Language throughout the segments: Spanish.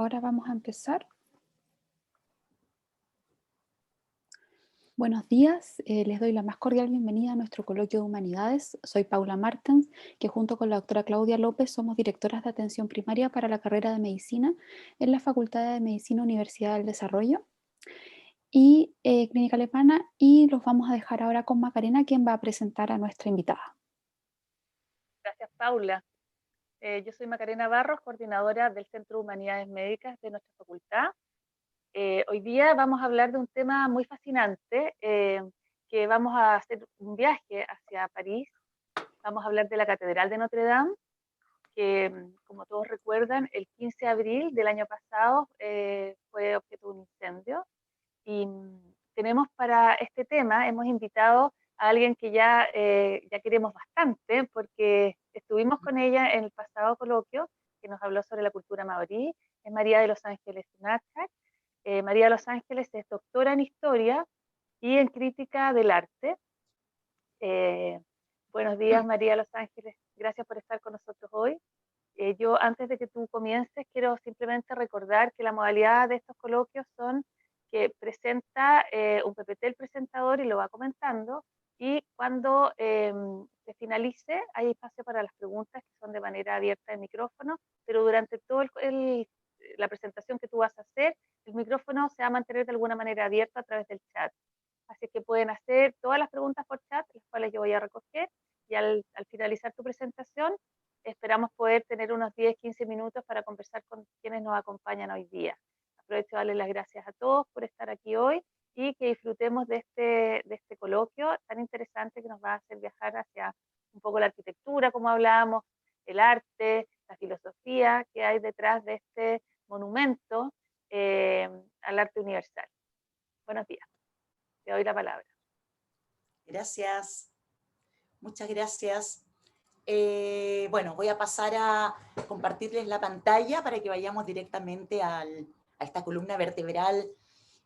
Ahora vamos a empezar. Buenos días, les doy la más cordial bienvenida a nuestro coloquio de Humanidades. Soy Paula Martens, que junto con la doctora Claudia López somos directoras de atención primaria para la carrera de Medicina en la Facultad de Medicina Universidad del Desarrollo y Clínica Alemana, y los vamos a dejar ahora con Macarena, quien va a presentar a nuestra invitada. Gracias, Paula. Yo soy Macarena Barros, coordinadora del Centro de Humanidades Médicas de nuestra facultad. Hoy día vamos a hablar de un tema muy fascinante, que vamos a hacer un viaje hacia París. Vamos a hablar de la Catedral de Notre Dame, que, como todos recuerdan, el 15 de abril del año pasado fue objeto de un incendio. Y tenemos para este tema, hemos invitado a alguien que ya queremos bastante, porque estuvimos con ella en el pasado coloquio, que nos habló sobre la cultura maorí, es María de los Ángeles Nachak. María de los Ángeles es doctora en Historia y en Crítica del Arte. Buenos días, María de los Ángeles, gracias por estar con nosotros hoy. Yo, antes de que tú comiences, quiero simplemente recordar que la modalidad de estos coloquios son que presenta un PPT el presentador y lo va comentando, y cuando se finalice hay espacio para las preguntas, que son de manera abierta de micrófono, pero durante toda la presentación que tú vas a hacer, el micrófono se va a mantener de alguna manera abierto a través del chat. Así que pueden hacer todas las preguntas por chat, las cuales yo voy a recoger, y al finalizar tu presentación, esperamos poder tener unos 10-15 minutos para conversar con quienes nos acompañan hoy día. Aprovecho de darles las gracias a todos por estar aquí hoy y que disfrutemos de este coloquio tan interesante que nos va a hacer viajar hacia un poco la arquitectura, como hablábamos, el arte, la filosofía que hay detrás de este monumento al arte universal. Buenos días. Te doy la palabra. Gracias, muchas gracias. Bueno, voy a pasar a compartirles la pantalla para que vayamos directamente a esta columna vertebral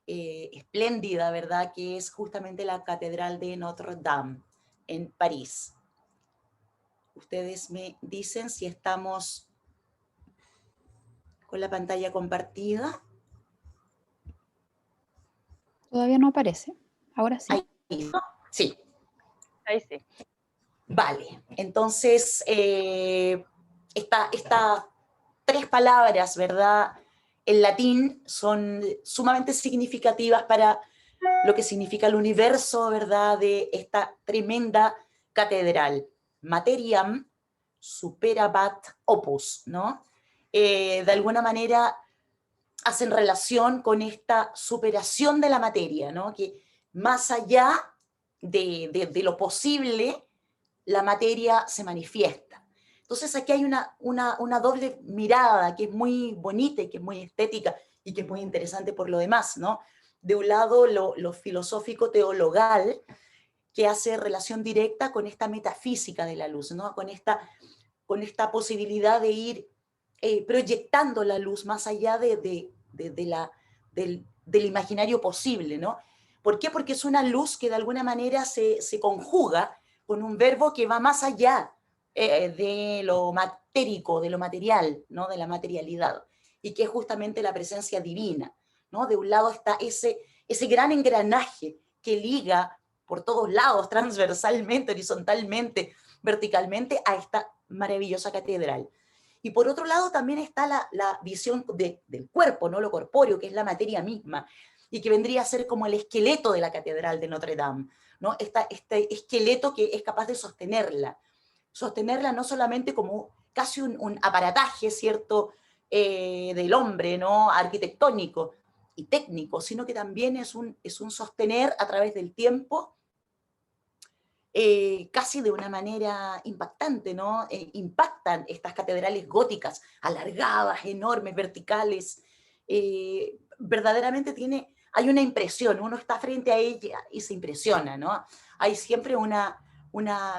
espléndida, ¿verdad? Que es justamente la Catedral de Notre Dame en París. Ustedes me dicen si estamos con la pantalla compartida. Todavía no aparece, ahora sí. Ahí, ¿no? Sí. Ahí sí. Vale, entonces estas tres palabras, ¿verdad? En latín son sumamente significativas para lo que significa el universo, ¿verdad? De esta tremenda catedral. Materiam superabat opus, ¿no? De alguna manera hacen relación con esta superación de la materia, ¿no? Que más allá de lo posible, la materia se manifiesta. Entonces aquí hay una doble mirada que es muy bonita y que es muy estética y que es muy interesante por lo demás, ¿no? De un lado lo filosófico teologal, que hace relación directa con esta metafísica de la luz, ¿no? Con esta posibilidad de ir proyectando la luz más allá del imaginario posible, ¿no? ¿Por qué? Porque es una luz que de alguna manera se conjuga con un verbo que va más allá de lo matérico, de lo material, ¿no? De la materialidad, y que es justamente la presencia divina, ¿no? De un lado está ese gran engranaje que liga por todos lados, transversalmente, horizontalmente, verticalmente, a esta maravillosa catedral. Y por otro lado también está la visión del cuerpo, ¿no? Lo corpóreo, que es la materia misma, y que vendría a ser como el esqueleto de la catedral de Notre Dame, ¿no? Este esqueleto que es capaz de sostenerla no solamente como casi un aparataje, ¿cierto?, del hombre, ¿no?, arquitectónico y técnico, sino que también es un sostener a través del tiempo, casi de una manera impactante, ¿no? Impactan estas catedrales góticas, alargadas, enormes, verticales. Verdaderamente hay una impresión, uno está frente a ella y se impresiona, ¿no? Hay siempre una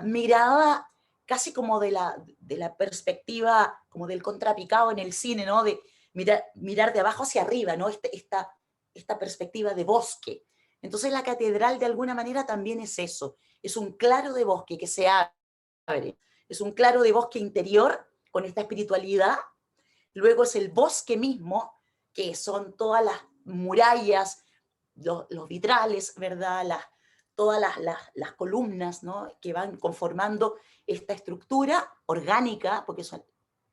mirada casi como de la perspectiva, como del contrapicado en el cine, ¿no? De mirar de abajo hacia arriba, ¿no? Esta perspectiva de bosque. Entonces la catedral de alguna manera también es eso, es un claro de bosque que se abre, es un claro de bosque interior con esta espiritualidad, luego es el bosque mismo que son todas las murallas, los vitrales, ¿verdad? Todas las columnas, ¿no? Que van conformando esta estructura orgánica, porque eso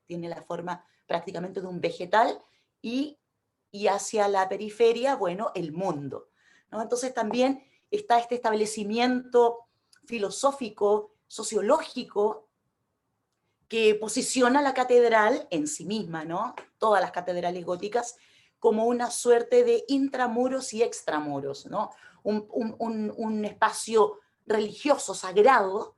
tiene la forma prácticamente de un vegetal, y hacia la periferia, bueno, el mundo, ¿no? Entonces también está este establecimiento filosófico, sociológico, que posiciona la catedral en sí misma, ¿no? Todas las catedrales góticas, como una suerte de intramuros y extramuros, ¿no? Un espacio religioso, sagrado,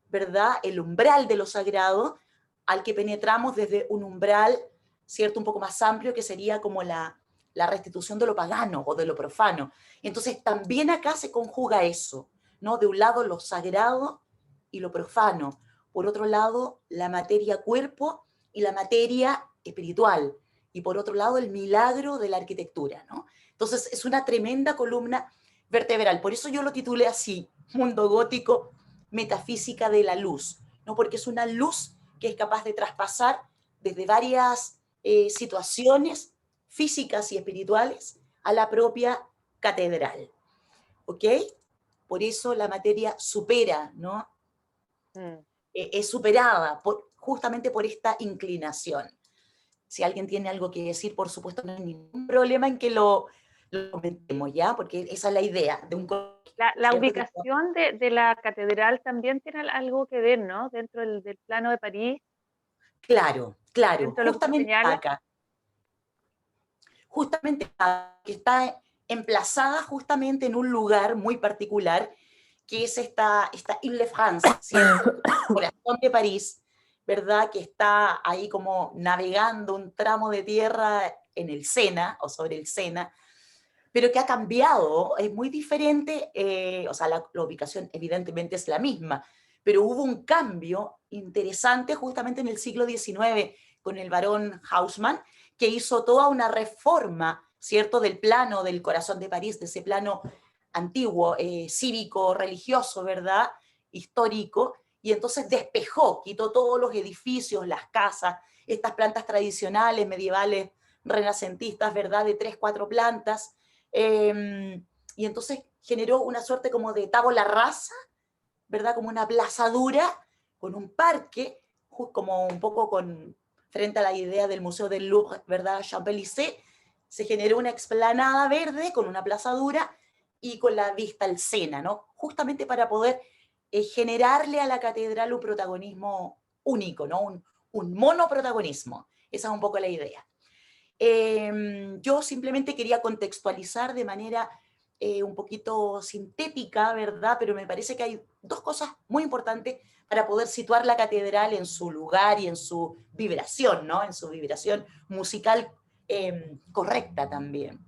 ¿verdad? El umbral de lo sagrado, al que penetramos desde un umbral, ¿cierto? Un poco más amplio, que sería como la restitución de lo pagano o de lo profano. Entonces también acá se conjuga eso, ¿no? De un lado lo sagrado y lo profano, por otro lado la materia cuerpo y la materia espiritual, y por otro lado el milagro de la arquitectura, ¿no? Entonces es una tremenda columna vertebral, por eso yo lo titulé así, Mundo Gótico, metafísica de la luz, ¿no? Porque es una luz que es capaz de traspasar desde varias situaciones físicas y espirituales a la propia catedral, ¿ok? Por eso la materia supera, ¿no? Es superada justamente por esta inclinación. Si alguien tiene algo que decir, por supuesto, no hay ningún problema en que lo comentemos, ¿ya? Porque esa es la idea de un... La ubicación de la catedral también tiene algo que ver, ¿no? Dentro del plano de París. Claro, claro, Dentro de lo que tú señalas. Justamente acá, que está emplazada justamente en un lugar muy particular, que es esta Île-de-France, ¿cierto? Corazón de París, ¿verdad? Que está ahí como navegando un tramo de tierra en el Sena, o sobre el Sena, pero que ha cambiado, es muy diferente, o sea, la ubicación evidentemente es la misma, pero hubo un cambio interesante justamente en el siglo XIX con el barón Haussmann, que hizo toda una reforma, ¿cierto?, del plano del corazón de París, de ese plano antiguo, cívico, religioso, ¿verdad?, histórico, y entonces despejó, quitó todos los edificios, las casas, estas plantas tradicionales, medievales, renacentistas, ¿verdad?, de 3, 4 plantas, y entonces generó una suerte como de tabla rasa, ¿verdad? Como una plazadura con un parque, como un poco frente a la idea del Museo del Louvre, ¿verdad? Champs-Élysées, se generó una explanada verde con una plazadura y con la vista al Sena, ¿no? Justamente para poder generarle a la catedral un protagonismo único, ¿no? Un monoprotagonismo. Esa es un poco la idea. Yo simplemente quería contextualizar de manera un poquito sintética, ¿verdad? Pero me parece que hay dos cosas muy importantes para poder situar la catedral en su lugar y en su vibración, ¿no? En su vibración musical correcta también.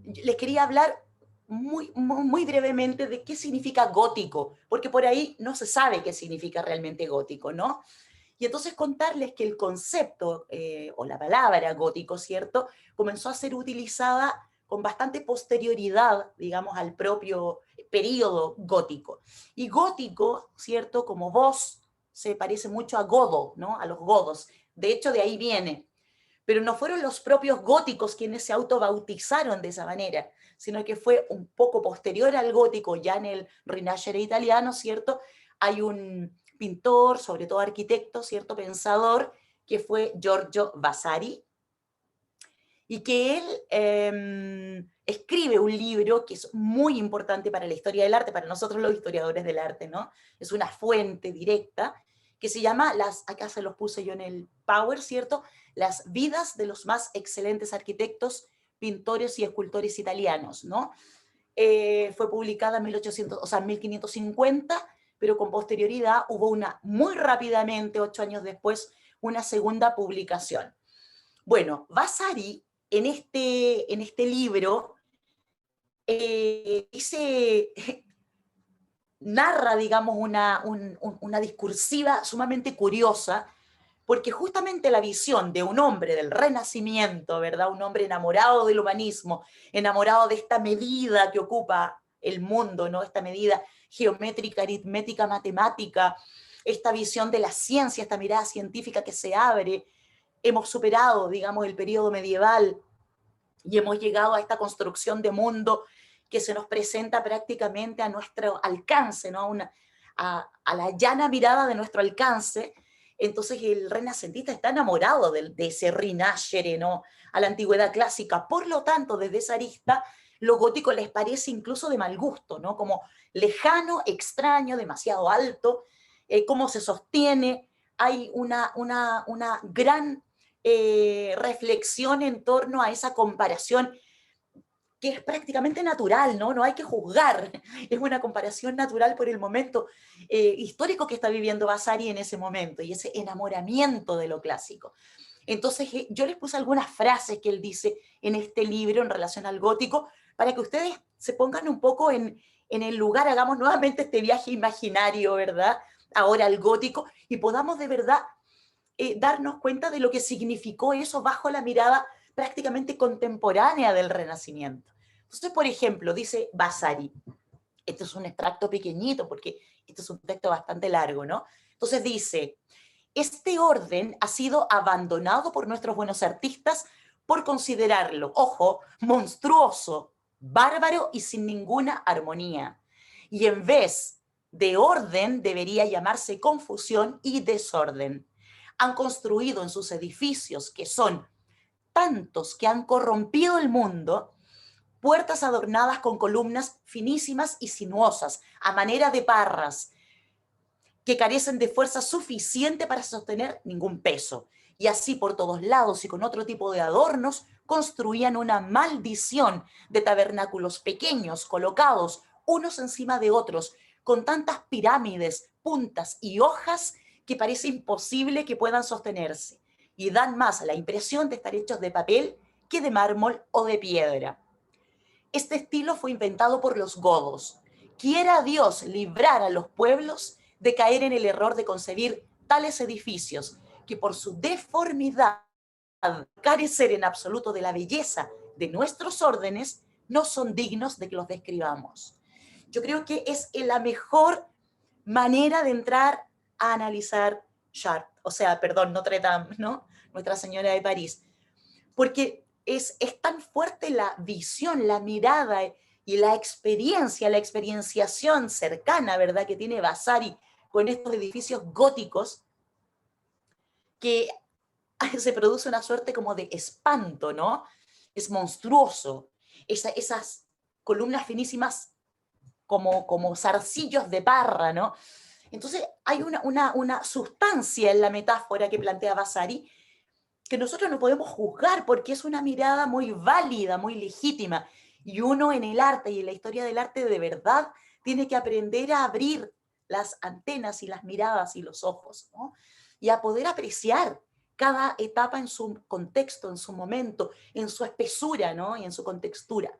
Les quería hablar muy brevemente de qué significa gótico, porque por ahí no se sabe qué significa realmente gótico, ¿no? Y entonces contarles que el concepto, o la palabra gótico, ¿cierto?, comenzó a ser utilizada con bastante posterioridad, digamos, al propio período gótico. Y gótico, ¿cierto?, como voz, se parece mucho a godo, ¿no?, a los godos. De hecho, de ahí viene. Pero no fueron los propios góticos quienes se autobautizaron de esa manera, sino que fue un poco posterior al gótico, ya en el Rinascere italiano, ¿cierto? Hay un pintor, sobre todo arquitecto, ¿cierto? Pensador, que fue Giorgio Vasari, y que él escribe un libro que es muy importante para la historia del arte, para nosotros los historiadores del arte, ¿no? Es una fuente directa, que se llama, acá se los puse yo en el Power, ¿cierto? Las vidas de los más excelentes arquitectos, pintores y escultores italianos, ¿no? Fue publicada en 1550, pero con posterioridad hubo muy rápidamente, 8 años después, una segunda publicación. Bueno, Vasari, en este libro, narra, digamos, una discursiva sumamente curiosa, porque justamente la visión de un hombre del Renacimiento, ¿verdad? Un hombre enamorado del humanismo, enamorado de esta medida que ocupa el mundo, ¿no? Esta medida geométrica, aritmética, matemática, esta visión de la ciencia, esta mirada científica que se abre, hemos superado, digamos, el periodo medieval y hemos llegado a esta construcción de mundo que se nos presenta prácticamente a nuestro alcance, ¿no? A la llana mirada de nuestro alcance. Entonces el renacentista está enamorado de ese Rinascere, ¿no? A la antigüedad clásica. Por lo tanto, desde esa arista, lo gótico les parece incluso de mal gusto, ¿no? Como lejano, extraño, demasiado alto, cómo se sostiene. Hay una gran reflexión en torno a esa comparación que es prácticamente natural, ¿no? No hay que juzgar, es una comparación natural por el momento histórico que está viviendo Vasari en ese momento y ese enamoramiento de lo clásico. Entonces yo les puse algunas frases que él dice en este libro en relación al gótico para que ustedes se pongan un poco en el lugar, hagamos nuevamente este viaje imaginario, ¿verdad? Ahora al gótico y podamos de verdad darnos cuenta de lo que significó eso bajo la mirada prácticamente contemporánea del Renacimiento. Entonces, por ejemplo, dice Vasari, esto es un extracto pequeñito porque esto es un texto bastante largo, ¿no? Entonces dice, este orden ha sido abandonado por nuestros buenos artistas por considerarlo, ojo, monstruoso, bárbaro y sin ninguna armonía. Y en vez de orden debería llamarse confusión y desorden. Han construido en sus edificios, que son tantos que han corrompido el mundo, puertas adornadas con columnas finísimas y sinuosas, a manera de parras, que carecen de fuerza suficiente para sostener ningún peso. Y así por todos lados y con otro tipo de adornos, construían una maldición de tabernáculos pequeños, colocados unos encima de otros, con tantas pirámides, puntas y hojas que parece imposible que puedan sostenerse. Y dan más la impresión de estar hechos de papel que de mármol o de piedra. Este estilo fue inventado por los godos. Quiera Dios librar a los pueblos de caer en el error de concebir tales edificios que por su deformidad, carecer en absoluto de la belleza de nuestros órdenes, no son dignos de que los describamos. Yo creo que es la mejor manera de entrar a analizar Notre Dame, ¿no? Nuestra Señora de París. Porque es tan fuerte la visión, la mirada y la experienciación cercana, ¿verdad?, que tiene Vasari con estos edificios góticos, que se produce una suerte como de espanto, ¿no? Es monstruoso. Esas columnas finísimas como zarcillos de parra, ¿no? Entonces hay una sustancia en la metáfora que plantea Vasari que nosotros no podemos juzgar porque es una mirada muy válida, muy legítima. Y uno en el arte y en la historia del arte de verdad tiene que aprender a abrir las antenas y las miradas y los ojos, ¿no? Y a poder apreciar cada etapa en su contexto, en su momento, en su espesura, ¿no? Y en su contextura.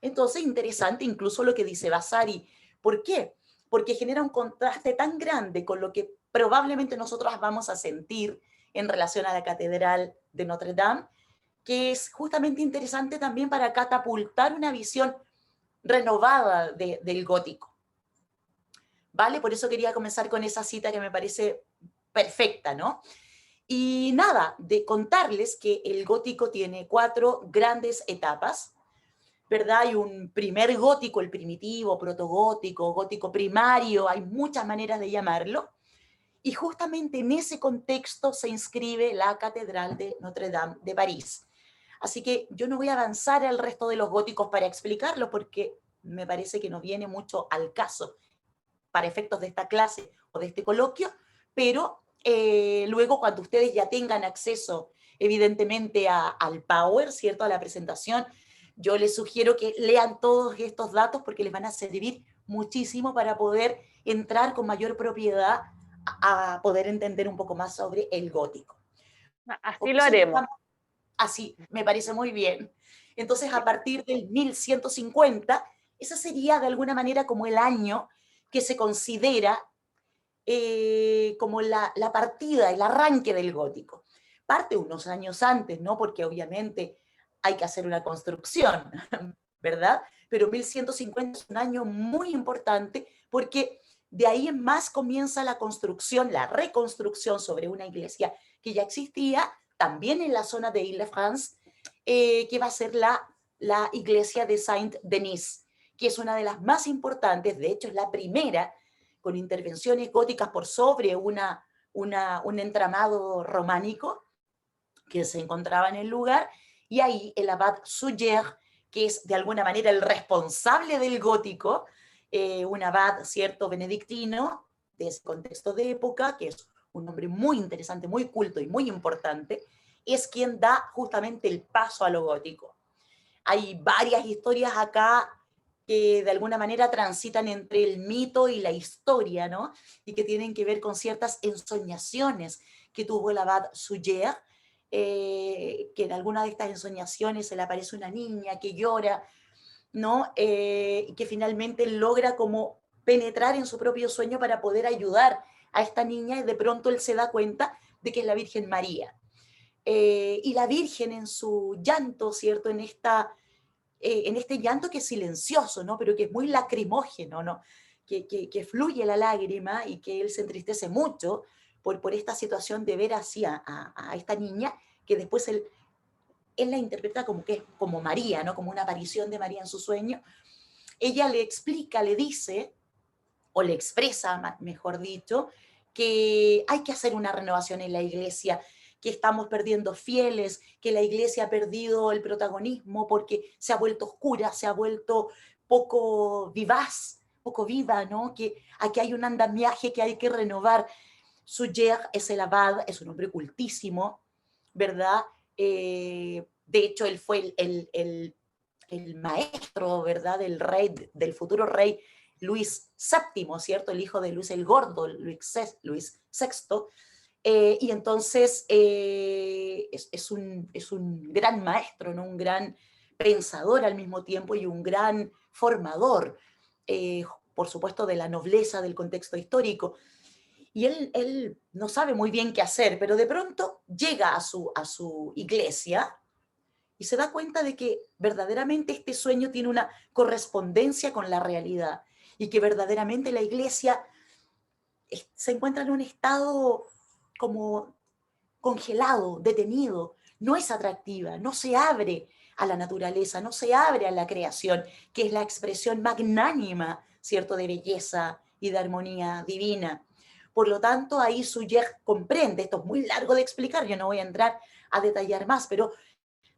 Entonces, interesante incluso lo que dice Vasari. ¿Por qué? Porque genera un contraste tan grande con lo que probablemente nosotros vamos a sentir en relación a la Catedral de Notre Dame, que es justamente interesante también para catapultar una visión renovada del gótico. ¿Vale? Por eso quería comenzar con esa cita que me parece perfecta, ¿no? Y nada, de contarles que el gótico tiene 4 grandes etapas, ¿verdad? Hay un primer gótico, el primitivo, protogótico, gótico primario, hay muchas maneras de llamarlo. Y justamente en ese contexto se inscribe la Catedral de Notre Dame de París. Así que yo no voy a avanzar al resto de los góticos para explicarlo porque me parece que no viene mucho al caso para efectos de esta clase o de este coloquio, pero luego cuando ustedes ya tengan acceso evidentemente al Power, ¿cierto?, a la presentación, yo les sugiero que lean todos estos datos porque les van a servir muchísimo para poder entrar con mayor propiedad a poder entender un poco más sobre el gótico. Así lo haremos. Así, me parece muy bien. Entonces, a partir del 1150, ese sería de alguna manera como el año que se considera como la partida, el arranque del gótico. Parte unos años antes, ¿no? Porque obviamente hay que hacer una construcción, ¿verdad? Pero 1150 es un año muy importante porque de ahí en más comienza la construcción, la reconstrucción sobre una iglesia que ya existía, también en la zona de Île-de-France, que va a ser la iglesia de Saint-Denis, que es una de las más importantes, de hecho es la primera con intervenciones góticas por sobre un entramado románico que se encontraba en el lugar, y ahí el abad Suger, que es de alguna manera el responsable del gótico, un abad, cierto, benedictino, de ese contexto de época, que es un hombre muy interesante, muy culto y muy importante, es quien da justamente el paso a lo gótico. Hay varias historias acá que de alguna manera transitan entre el mito y la historia, ¿no? Y que tienen que ver con ciertas ensoñaciones que tuvo el abad Suger, que en alguna de estas ensoñaciones se le aparece una niña que llora, ¿no? Y que finalmente logra como penetrar en su propio sueño para poder ayudar a esta niña, y de pronto él se da cuenta de que es la Virgen María. Y la Virgen en su llanto, ¿cierto? En este llanto que es silencioso, ¿no? Pero que es muy lacrimógeno, ¿no? Que fluye la lágrima y que él se entristece mucho por esta situación de ver así a esta niña, que después él la interpreta como que es como María, ¿no? Como una aparición de María en su sueño. Ella le explica, le dice, o le expresa, mejor dicho, que hay que hacer una renovación en la iglesia, que estamos perdiendo fieles, que la iglesia ha perdido el protagonismo porque se ha vuelto oscura, se ha vuelto poco vivaz, poco viva, ¿no? Que aquí hay un andamiaje que hay que renovar. Suger es el abad, es un hombre cultísimo, ¿verdad? De hecho, él fue el maestro, ¿verdad? Del rey, del futuro rey Luis VII, ¿cierto? El hijo de Luis el Gordo, Luis VI. Y entonces es un gran maestro, ¿no? Un gran pensador al mismo tiempo y un gran formador, por supuesto, de la nobleza del contexto histórico. Y él no sabe muy bien qué hacer, pero de pronto llega a su iglesia y se da cuenta de que verdaderamente este sueño tiene una correspondencia con la realidad y que verdaderamente la iglesia se encuentra en un estado como congelado, detenido, no es atractiva, no se abre a la naturaleza, no se abre a la creación, que es la expresión magnánima, ¿cierto?, de belleza y de armonía divina. Por lo tanto, ahí Suger comprende, esto es muy largo de explicar, yo no voy a entrar a detallar más, pero de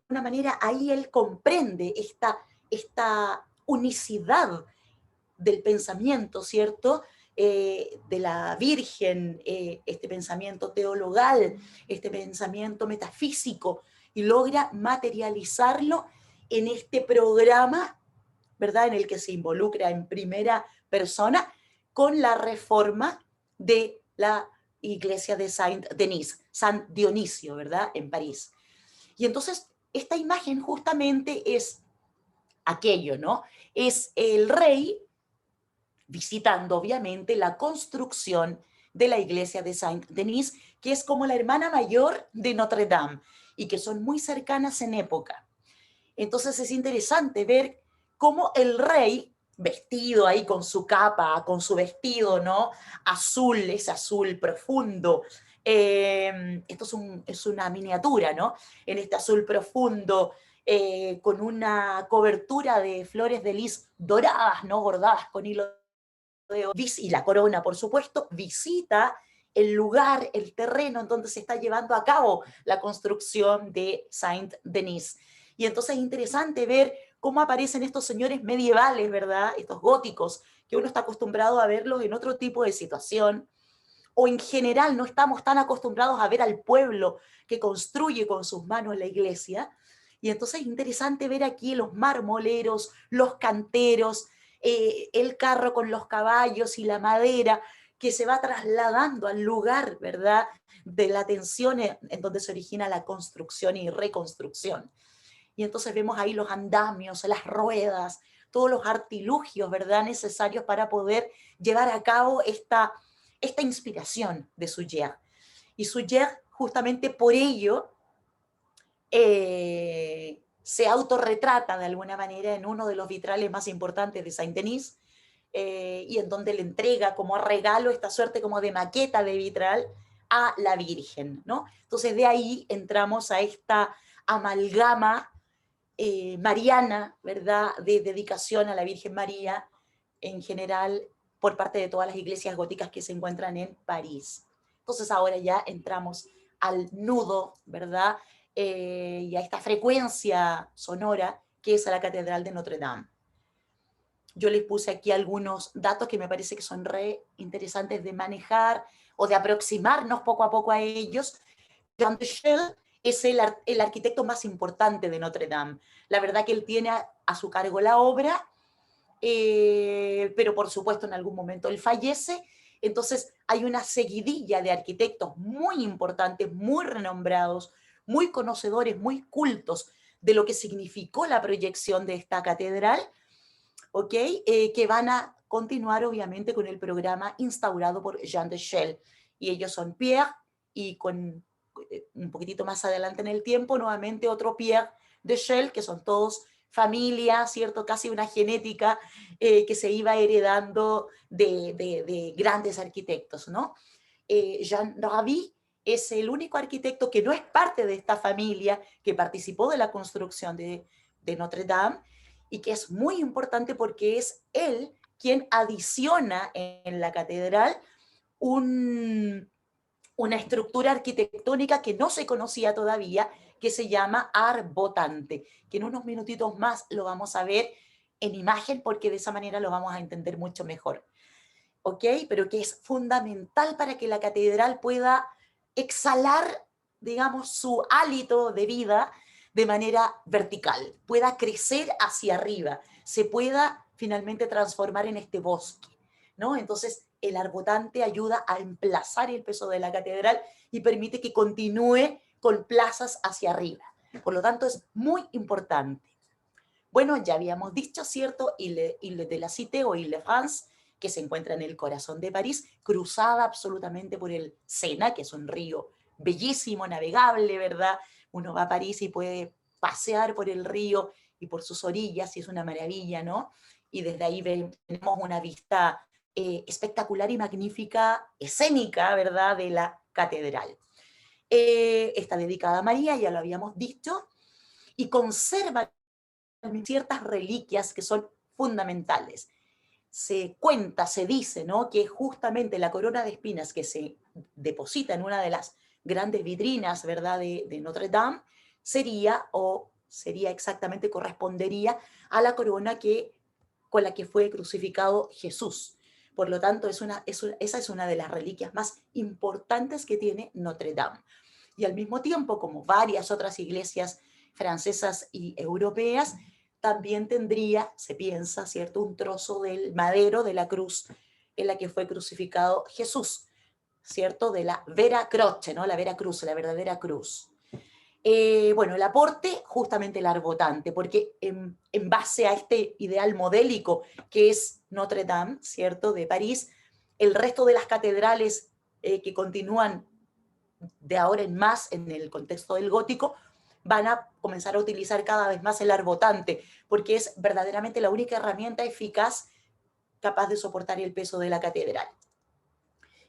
una manera ahí él comprende esta unicidad del pensamiento, ¿cierto? De la Virgen, este pensamiento teologal, este pensamiento metafísico, y logra materializarlo en este programa, ¿verdad? En el que se involucra en primera persona con la reforma de la iglesia de Saint-Denis, San Dionisio, ¿verdad? En París. Y entonces esta imagen justamente es aquello, ¿no? Es el rey visitando obviamente la construcción de la iglesia de Saint-Denis, que es como la hermana mayor de Notre Dame y que son muy cercanas en época. Entonces es interesante ver cómo el rey, vestido ahí con su capa, con su vestido, ¿no? Azul, ese azul profundo. Esto es una miniatura, ¿no? En este azul profundo, con una cobertura de flores de lis doradas, ¿no? Bordadas con hilo de oro, y la corona, por supuesto, visita el lugar, el terreno en donde se está llevando a cabo la construcción de Saint-Denis. Y entonces es interesante ver cómo aparecen estos señores medievales, ¿verdad? Estos góticos, que uno está acostumbrado a verlos en otro tipo de situación, o en general no estamos tan acostumbrados a ver al pueblo que construye con sus manos la iglesia. Y entonces es interesante ver aquí los marmoleros, los canteros, el carro con los caballos y la madera que se va trasladando al lugar, ¿verdad?, de la tensión en donde se origina la construcción y reconstrucción. Y entonces vemos ahí los andamios, las ruedas, todos los artilugios, ¿verdad?, necesarios para poder llevar a cabo esta inspiración de Suger. Y Suger, justamente por ello, se autorretrata de alguna manera en uno de los vitrales más importantes de Saint-Denis, y en donde le entrega como regalo esta suerte como de maqueta de vitral a la Virgen, ¿no? Entonces de ahí entramos a esta amalgama mariana, ¿verdad?, de dedicación a la Virgen María en general por parte de todas las iglesias góticas que se encuentran en París. Entonces ahora ya entramos al nudo, ¿verdad?, y a esta frecuencia sonora que es a la Catedral de Notre Dame. Yo les puse aquí algunos datos que me parece que son re interesantes de manejar o de aproximarnos poco a poco a ellos. Jean Michel es el arquitecto más importante de Notre Dame. La verdad que él tiene a su cargo la obra, pero por supuesto en algún momento él fallece. Entonces hay una seguidilla de arquitectos muy importantes, muy renombrados, muy conocedores, muy cultos de lo que significó la proyección de esta catedral, ¿ok? Que van a continuar obviamente con el programa instaurado por Jean Michel. Y ellos son Pierre, y con un poquitito más adelante en el tiempo, nuevamente otro Pierre Michel, que son todos familia, ¿cierto? Casi una genética que se iba heredando de grandes arquitectos, ¿no? Jean Raby es el único arquitecto que no es parte de esta familia, que participó de la construcción de Notre Dame, y que es muy importante porque es él quien adiciona en la catedral una estructura arquitectónica que no se conocía todavía, que se llama arbotantes, que en unos minutitos más lo vamos a ver en imagen porque de esa manera lo vamos a entender mucho mejor. ¿Ok? Pero que es fundamental para que la catedral pueda exhalar, digamos, su hálito de vida de manera vertical, pueda crecer hacia arriba, se pueda finalmente transformar en este bosque, ¿no? Entonces, el arbotante ayuda a emplazar el peso de la catedral y permite que continúe con plazas hacia arriba. Por lo tanto, es muy importante. Bueno, ya habíamos dicho, ¿cierto? Ile de la Cité o Ile-de-France, que se encuentra en el corazón de París, cruzada absolutamente por el Sena, que es un río bellísimo, navegable, ¿verdad? Uno va a París y puede pasear por el río y por sus orillas, y es una maravilla, ¿no? Y desde ahí tenemos una vista espectacular y magnífica, escénica, ¿verdad?, de la catedral. Está dedicada a María, ya lo habíamos dicho, y conserva ciertas reliquias que son fundamentales. Se cuenta, se dice, ¿no?, que justamente la corona de espinas que se deposita en una de las grandes vitrinas, ¿verdad?, de Notre Dame, sería exactamente, correspondería a la corona con la que fue crucificado Jesús. Por lo tanto, esa es una de las reliquias más importantes que tiene Notre Dame. Y al mismo tiempo, como varias otras iglesias francesas y europeas, también tendría, se piensa, ¿cierto?, un trozo del madero de la cruz en la que fue crucificado Jesús, ¿cierto?, de la Vera Croce, ¿no?, la Vera Cruz, la verdadera cruz. Bueno, el aporte, justamente el arbotante, porque en base a este ideal modélico que es Notre Dame, ¿cierto?, de París, el resto de las catedrales que continúan de ahora en más en el contexto del gótico van a comenzar a utilizar cada vez más el arbotante, porque es verdaderamente la única herramienta eficaz capaz de soportar el peso de la catedral.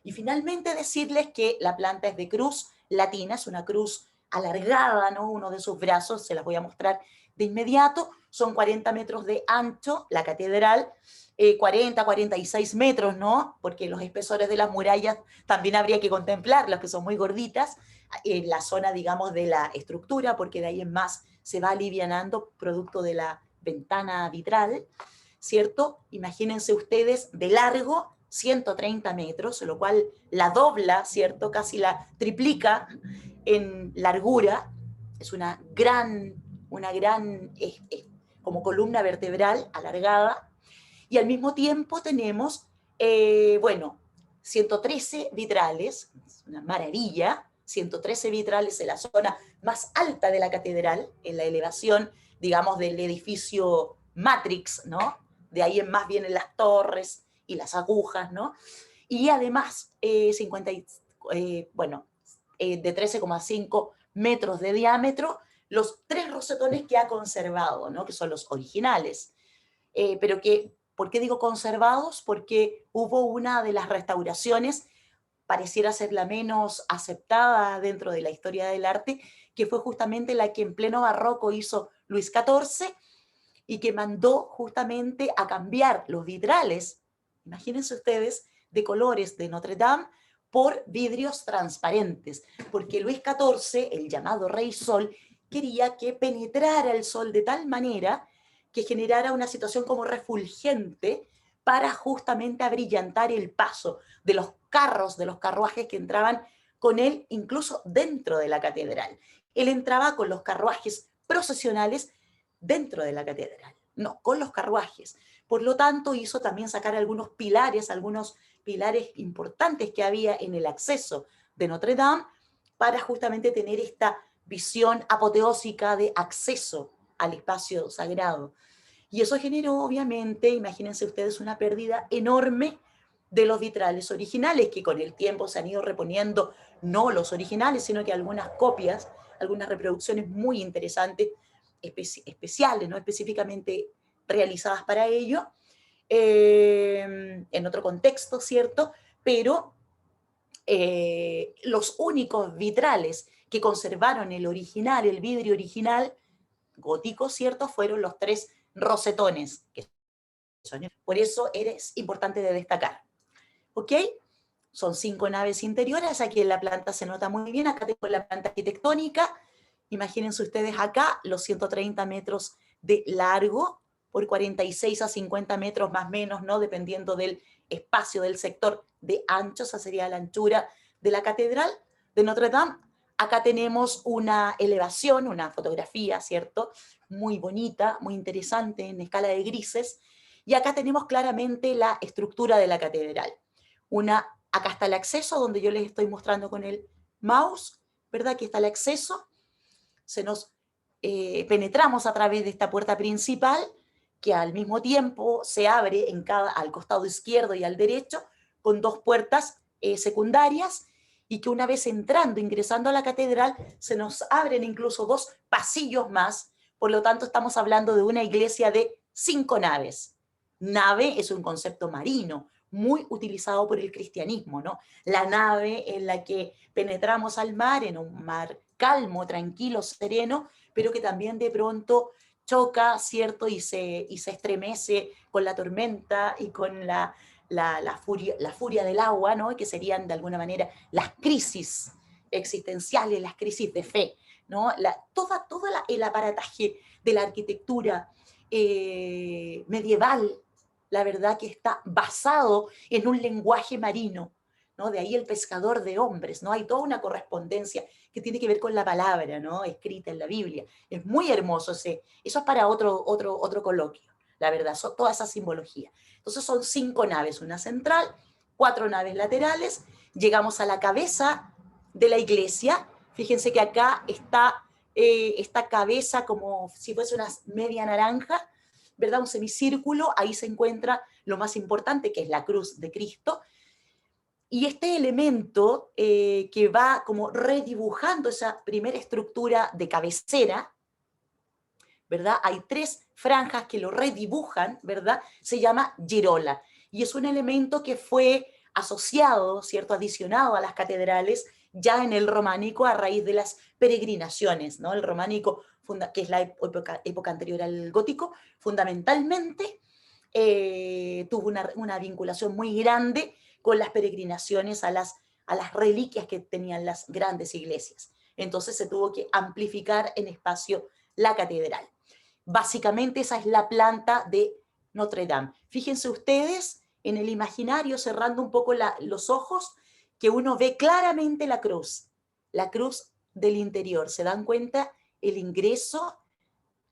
Y finalmente decirles que la planta es de cruz latina, es una cruz alargada, ¿no?, uno de sus brazos, se las voy a mostrar de inmediato, son 40 metros de ancho la catedral, 40, 46 metros, ¿no?, porque los espesores de las murallas también habría que contemplarlos, que son muy gorditas, en la zona, digamos, de la estructura, porque de ahí en más se va alivianando producto de la ventana vitral, ¿cierto? Imagínense ustedes de largo 130 metros, lo cual la dobla, ¿cierto? Casi la triplica en largura. Es una gran como columna vertebral alargada. Y al mismo tiempo tenemos, bueno, 113 vitrales, es una maravilla, 113 vitrales en la zona más alta de la catedral, en la elevación, digamos, del edificio Matrix, ¿no? De ahí en más vienen las torres y las agujas, ¿no? Y además, de 13,5 metros de diámetro, los 3 rosetones que ha conservado, ¿no?, que son los originales, pero que, ¿por qué digo conservados? Porque hubo una de las restauraciones pareciera ser la menos aceptada dentro de la historia del arte, que fue justamente la que en pleno barroco hizo Luis XIV y que mandó justamente a cambiar los vitrales, imagínense ustedes, de colores de Notre Dame por vidrios transparentes, porque Luis XIV, el llamado Rey Sol, quería que penetrara el sol de tal manera que generara una situación como refulgente para justamente abrillantar el paso de los carros, de los carruajes que entraban con él, incluso dentro de la catedral. Él entraba con los carruajes procesionales dentro de la catedral, no, con los carruajes. Por lo tanto, hizo también sacar algunos pilares importantes que había en el acceso de Notre Dame para justamente tener esta visión apoteósica de acceso al espacio sagrado. Y eso generó, obviamente, imagínense ustedes, una pérdida enorme de los vitrales originales, que con el tiempo se han ido reponiendo, no los originales, sino que algunas copias, algunas reproducciones muy interesantes, especiales, ¿no? Específicamente realizadas para ello, en otro contexto, ¿cierto? Pero los únicos vitrales que conservaron el original, el vidrio original gótico, ¿cierto? Fueron los 3 rosetones. Por eso es importante de destacar. ¿Ok? Son 5 naves interiores, aquí en la planta se nota muy bien, acá tengo la planta arquitectónica, imagínense ustedes acá los 130 metros de largo por 46 a 50 metros más o menos, ¿no? Dependiendo del espacio del sector de ancho, esa sería la anchura de la catedral de Notre Dame. Acá tenemos una elevación, una fotografía, ¿cierto? Muy bonita, muy interesante, en escala de grises. Y acá tenemos claramente la estructura de la catedral. Acá está el acceso, donde yo les estoy mostrando con el mouse, ¿verdad? Aquí está el acceso. Penetramos a través de esta puerta principal, que al mismo tiempo se abre al costado izquierdo y al derecho, con 2 puertas secundarias, y que una vez entrando, ingresando a la catedral, se nos abren incluso 2 pasillos más. Por lo tanto, estamos hablando de una iglesia de 5 naves. Nave es un concepto marino, muy utilizado por el cristianismo, ¿no? La nave en la que penetramos al mar, en un mar calmo, tranquilo, sereno, pero que también de pronto choca, ¿cierto? Y se estremece con la tormenta y con la furia del agua, ¿no? Que serían de alguna manera las crisis existenciales, las crisis de fe, ¿no? Todo el aparataje de la arquitectura medieval, la verdad que está basado en un lenguaje marino, ¿no? De ahí el pescador de hombres, ¿no? Hay toda una correspondencia que tiene que ver con la palabra, ¿no? Escrita en la Biblia. Es muy hermoso eso es para otro coloquio, la verdad, toda esa simbología. Entonces son 5 naves, una central, 4 naves laterales, llegamos a la cabeza de la iglesia, fíjense que acá está esta cabeza como si fuese una media naranja, ¿verdad? Un semicírculo, ahí se encuentra lo más importante, que es la cruz de Cristo, y este elemento que va como redibujando esa primera estructura de cabecera, ¿verdad? Hay 3 franjas que lo redibujan, ¿verdad? Se llama girola, y es un elemento que fue asociado, ¿cierto? Adicionado a las catedrales ya en el románico a raíz de las peregrinaciones, ¿no? El románico, que es la época anterior al gótico, fundamentalmente tuvo una vinculación muy grande con las peregrinaciones a las reliquias que tenían las grandes iglesias. Entonces se tuvo que amplificar en espacio la catedral. Básicamente esa es la planta de Notre Dame. Fíjense ustedes en el imaginario, cerrando un poco los ojos, que uno ve claramente la cruz del interior. ¿Se dan cuenta? El ingreso,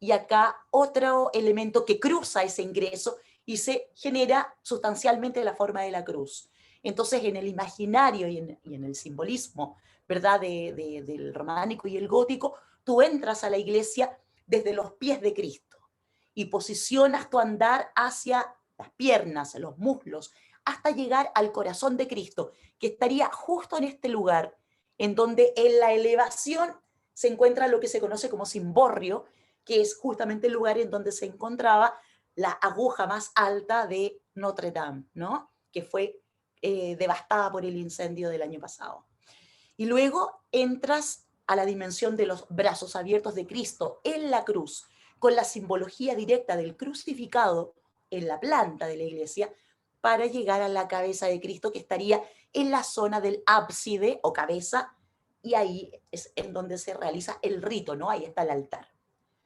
y acá otro elemento que cruza ese ingreso y se genera sustancialmente la forma de la cruz. Entonces, en el imaginario y en el simbolismo, ¿verdad?, del románico y el gótico, tú entras a la iglesia desde los pies de Cristo y posicionas tu andar hacia las piernas, los muslos, hasta llegar al corazón de Cristo, que estaría justo en este lugar, en donde en la elevación se encuentra lo que se conoce como cimborrio, que es justamente el lugar en donde se encontraba la aguja más alta de Notre Dame, ¿no? Que fue devastada por el incendio del año pasado. Y luego entras a la dimensión de los brazos abiertos de Cristo en la cruz, con la simbología directa del crucificado en la planta de la iglesia, para llegar a la cabeza de Cristo, que estaría en la zona del ábside o cabeza, y ahí es en donde se realiza el rito, ¿no? Ahí está el altar.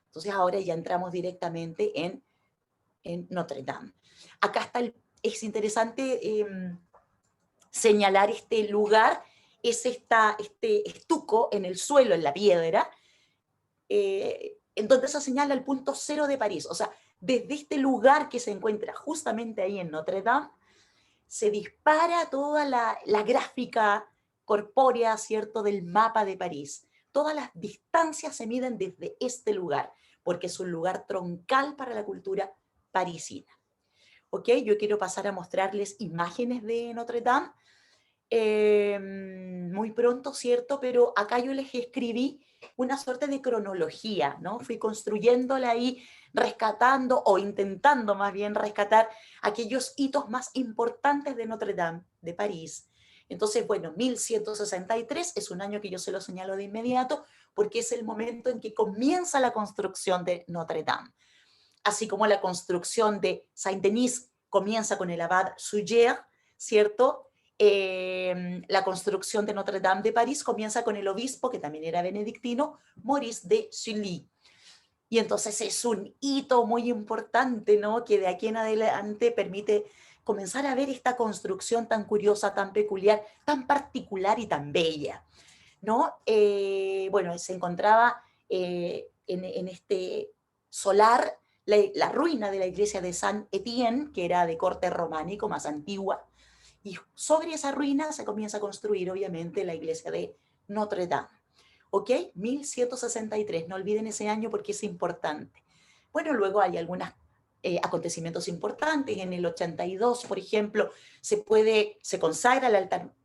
Entonces ahora ya entramos directamente en Notre Dame. Acá está es interesante señalar este lugar, es este estuco en el suelo, en la piedra, en donde se señala el punto cero de París. O sea, desde este lugar que se encuentra justamente ahí en Notre Dame, se dispara toda la gráfica corpórea, ¿cierto?, del mapa de París. Todas las distancias se miden desde este lugar, porque es un lugar troncal para la cultura parisina. ¿Ok? Yo quiero pasar a mostrarles imágenes de Notre Dame muy pronto, ¿cierto? Pero acá yo les escribí una suerte de cronología, ¿no? Fui construyéndola ahí, rescatando o intentando más bien rescatar aquellos hitos más importantes de Notre Dame de París. Entonces, bueno, 1163 es un año que yo se lo señalo de inmediato porque es el momento en que comienza la construcción de Notre Dame. Así como la construcción de Saint-Denis comienza con el abad Suger, ¿cierto? La construcción de Notre Dame de París comienza con el obispo, que también era benedictino, Maurice de Sully. Y entonces es un hito muy importante, ¿no? Que de aquí en adelante permite comenzar a ver esta construcción tan curiosa, tan peculiar, tan particular y tan bella, ¿no? Bueno, se encontraba en este solar la ruina de la iglesia de Saint-Étienne, que era de corte románico, más antigua, y sobre esa ruina se comienza a construir, obviamente, la iglesia de Notre Dame. ¿Ok? 1163, no olviden ese año porque es importante. Bueno, luego hay algunos acontecimientos importantes. En el 82, por ejemplo, se consagra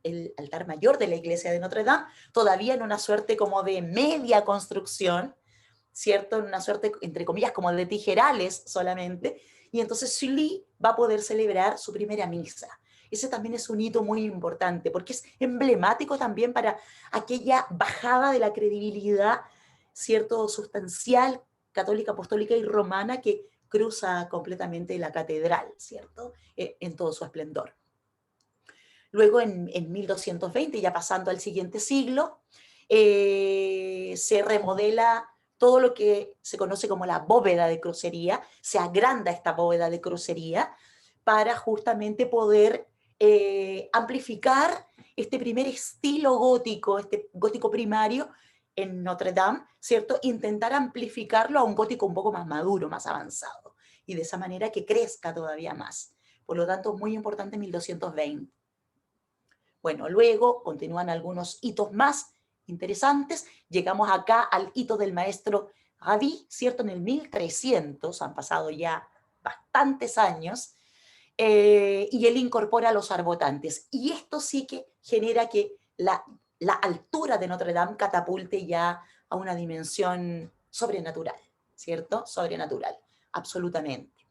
el altar mayor de la iglesia de Notre Dame, todavía en una suerte como de media construcción, ¿cierto? En una suerte, entre comillas, como de tijerales solamente, y entonces Sully va a poder celebrar su primera misa. Ese también es un hito muy importante, porque es emblemático también para aquella bajada de la credibilidad, ¿cierto?, sustancial, católica, apostólica y romana que cruza completamente la catedral, ¿cierto?, en todo su esplendor. Luego, en 1220, ya pasando al siguiente siglo, se remodela todo lo que se conoce como la bóveda de crucería, se agranda esta bóveda de crucería para justamente poder amplificar este primer estilo gótico, este gótico primario en Notre Dame, ¿cierto? Intentar amplificarlo a un gótico un poco más maduro, más avanzado, y de esa manera que crezca todavía más. Por lo tanto, muy importante 1220. Bueno, luego continúan algunos hitos más interesantes. Llegamos acá al hito del maestro Gaudí, ¿cierto? En el 1300, han pasado ya bastantes años, y él incorpora los arbotantes. Y esto sí que genera que la altura de Notre Dame catapulte ya a una dimensión sobrenatural, ¿cierto? Sobrenatural, absolutamente.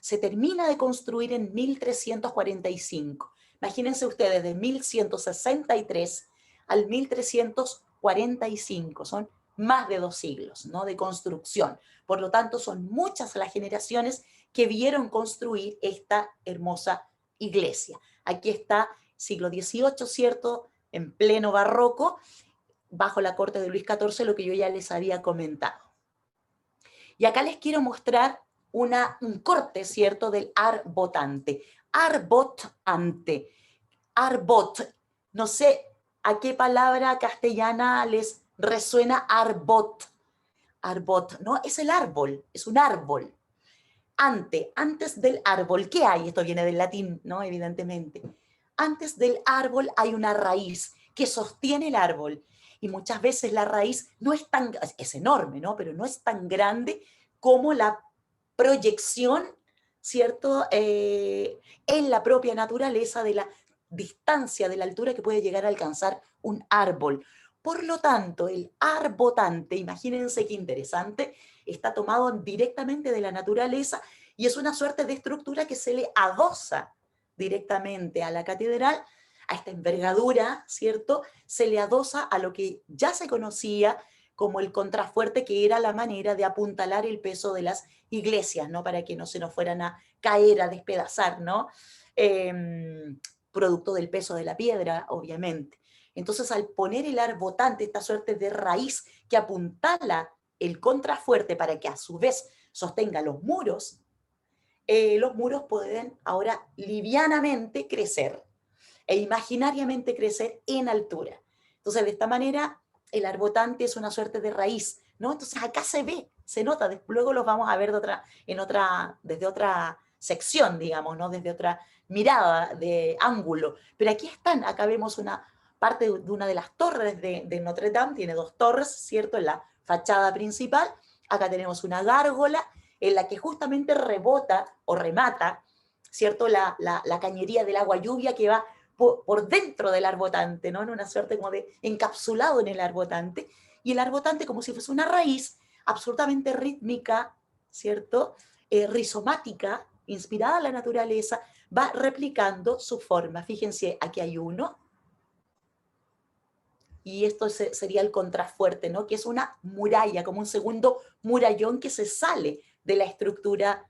Se termina de construir en 1345. Imagínense ustedes, de 1163 al 1345, son más de 2 siglos, ¿no?, de construcción. Por lo tanto, son muchas las generaciones que vieron construir esta hermosa iglesia. Aquí está siglo XVIII, ¿cierto?, en pleno barroco, bajo la corte de Luis XIV, lo que yo ya les había comentado. Y acá les quiero mostrar un corte, ¿cierto?, del arbotante. Arbotante. Arbot. No sé a qué palabra castellana les resuena arbot. Arbot, ¿no? Es el árbol, es un árbol. Antes del árbol, ¿qué hay? Esto viene del latín, ¿no? Evidentemente. Antes del árbol hay una raíz que sostiene el árbol. Y muchas veces la raíz no es es enorme, ¿no? Pero no es tan grande como la proyección, ¿cierto?, en la propia naturaleza de la distancia, de la altura que puede llegar a alcanzar un árbol. Por lo tanto, el arbotante, imagínense qué interesante, está tomado directamente de la naturaleza y es una suerte de estructura que se le adosa directamente a la catedral, a esta envergadura, ¿cierto? Se le adosa a lo que ya se conocía como el contrafuerte, que era la manera de apuntalar el peso de las iglesias, ¿no? Para que no se nos fueran a caer, a despedazar, ¿no? Producto del peso de la piedra, obviamente. Entonces, al poner el arbotante, esta suerte de raíz que apuntala el contrafuerte para que a su vez sostenga los muros pueden ahora livianamente crecer e imaginariamente crecer en altura. Entonces, de esta manera, el arbotante es una suerte de raíz, ¿no? Entonces, acá se ve, se nota, luego los vamos a ver desde otra sección, digamos, ¿no? Desde otra mirada, de ángulo. Pero aquí están, acá vemos una parte de una de las torres de Notre Dame, tiene 2 torres, ¿cierto? En la fachada principal. Acá tenemos una gárgola en la que justamente rebota o remata, ¿cierto? La cañería del agua lluvia que va por dentro del arbotante, ¿no? En una suerte como de encapsulado en el arbotante, y el arbotante como si fuese una raíz absolutamente rítmica, ¿cierto? Rizomática, inspirada en la naturaleza, va replicando su forma. Fíjense, aquí hay uno, y esto sería el contrafuerte, ¿no? Que es una muralla, como un segundo murallón que se sale de la estructura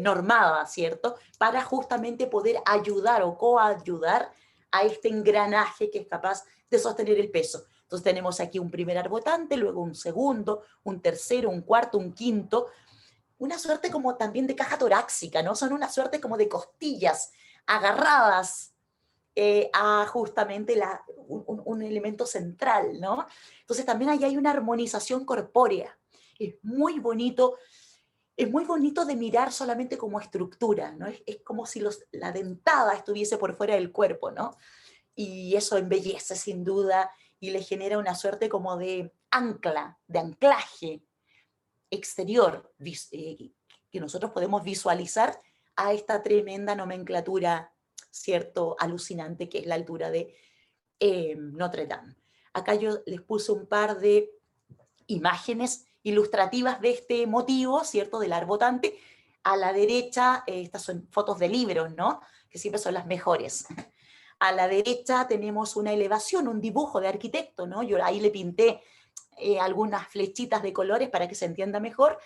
normada, ¿cierto? Para justamente poder ayudar o coayudar a este engranaje que es capaz de sostener el peso. Entonces tenemos aquí un primer arbotante, luego un segundo, un tercero, un cuarto, un quinto, una suerte como también de caja torácica, ¿no? Son una suerte como de costillas agarradas a justamente un elemento central, ¿no? Entonces también ahí hay una armonización corpórea. Es muy bonito de mirar solamente como estructura, ¿no? Es como si la dentada estuviese por fuera del cuerpo, ¿no? Y eso embellece sin duda y le genera una suerte como de ancla, de anclaje exterior, que nosotros podemos visualizar a esta tremenda nomenclatura, ¿cierto?, alucinante que es la altura de Notre Dame. Acá yo les puse un par de imágenes ilustrativas de este motivo, ¿cierto?, del arbotante. A la derecha, estas son fotos de libros, ¿no?, que siempre son las mejores. A la derecha tenemos una elevación, un dibujo de arquitecto, ¿no? Yo ahí le pinté algunas flechitas de colores para que se entienda mejor,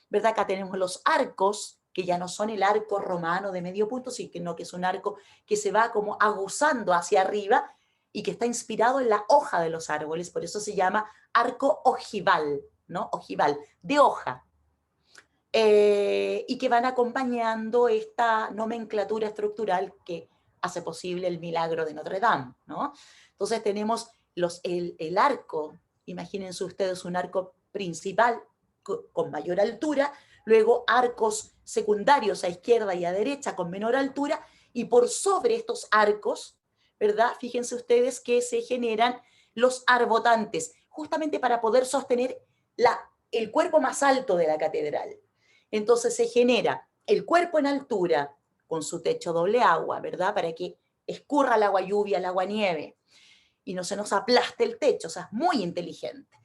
¿verdad? Acá tenemos los arcos, que ya no son el arco romano de medio punto, sino que es un arco que se va como aguzando hacia arriba y que está inspirado en la hoja de los árboles, por eso se llama arco ojival, ¿no? Ojival, de hoja. Y que van acompañando esta nomenclatura estructural que hace posible el milagro de Notre Dame, ¿no? Entonces tenemos el arco, imagínense ustedes un arco principal con mayor altura, luego arcos secundarios a izquierda y a derecha con menor altura, y por sobre estos arcos, ¿verdad? Fíjense ustedes que se generan los arbotantes, justamente para poder sostener el cuerpo más alto de la catedral. Entonces se genera el cuerpo en altura con su techo doble agua, ¿verdad? Para que escurra el agua lluvia, el agua nieve y no se nos aplaste el techo, o sea, es muy inteligente.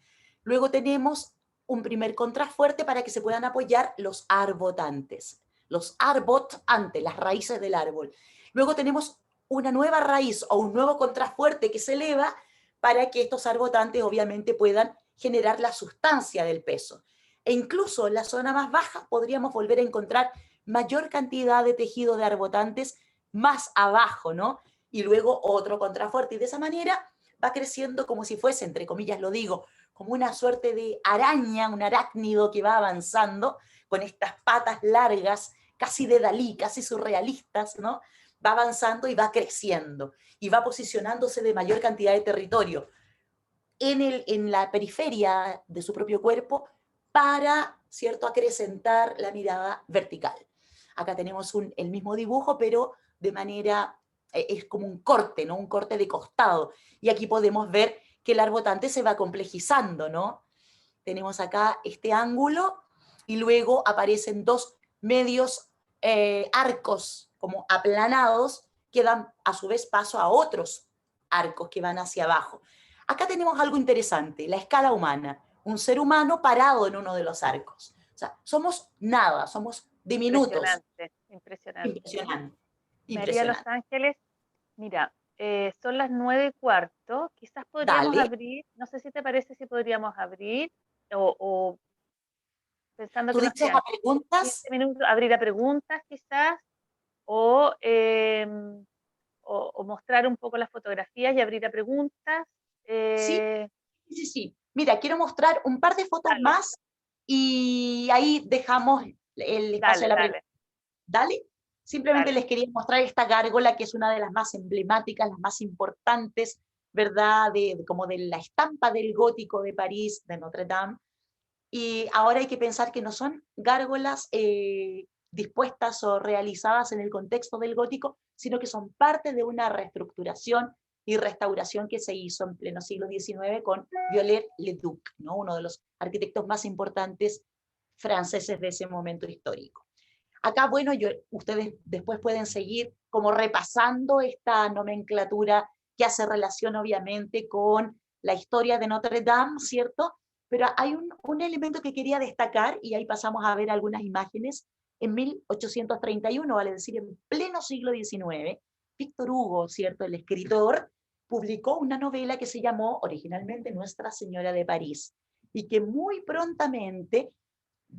Luego tenemos un primer contrafuerte para que se puedan apoyar los arbotantes, las raíces del árbol. Luego tenemos una nueva raíz o un nuevo contrafuerte que se eleva para que estos arbotantes obviamente puedan generar la sustancia del peso. E incluso en la zona más baja podríamos volver a encontrar mayor cantidad de tejido de arbotantes más abajo, ¿no? Y luego otro contrafuerte. Y de esa manera va creciendo como si fuese, entre comillas lo digo, como una suerte de araña, un arácnido que va avanzando con estas patas largas, casi de Dalí, casi surrealistas, ¿no? Va avanzando y va creciendo y va posicionándose de mayor cantidad de territorio en la periferia de su propio cuerpo para, ¿cierto?, acrecentar la mirada vertical. Acá tenemos el mismo dibujo, pero de manera, es como un corte, ¿no? Un corte de costado. Y aquí podemos ver que el arbotante se va complejizando, ¿no? Tenemos acá este ángulo y luego aparecen 2 medios arcos como aplanados que dan a su vez paso a otros arcos que van hacia abajo. Acá tenemos algo interesante, la escala humana, un ser humano parado en uno de los arcos. O sea, somos nada, somos diminutos. Impresionante, impresionante. Impresionante. María Los Impresionante. Ángeles, mira, son las 9:15, quizás podríamos Dale. abrir, no sé si te parece si podríamos abrir, o pensando Tú que nos dices a quedan 15 preguntas. minutos, abrir a preguntas quizás, o, o mostrar un poco las fotografías y abrir a preguntas. Sí, Eh, sí, sí. Mira, quiero mostrar un par de fotos dale, más y ahí dejamos el espacio dale, a la pregunta. dale, Dale. Simplemente dale. les quería mostrar esta gárgola que es una de las más emblemáticas, las más importantes, ¿verdad? Como de la estampa del gótico de París, de Notre Dame. Y ahora hay que pensar que no son gárgolas dispuestas o realizadas en el contexto del gótico, sino que son parte de una reestructuración y restauración que se hizo en pleno siglo XIX con Viollet-le-Duc, ¿no? Uno de los arquitectos más importantes franceses de ese momento histórico. Acá, bueno, ustedes después pueden seguir como repasando esta nomenclatura que hace relación obviamente con la historia de Notre Dame, ¿cierto? Pero hay un elemento que quería destacar, y ahí pasamos a ver algunas imágenes. En 1831, vale decir, en pleno siglo XIX, Víctor Hugo, ¿cierto? El escritor, publicó una novela que se llamó originalmente Nuestra Señora de París, y que muy prontamente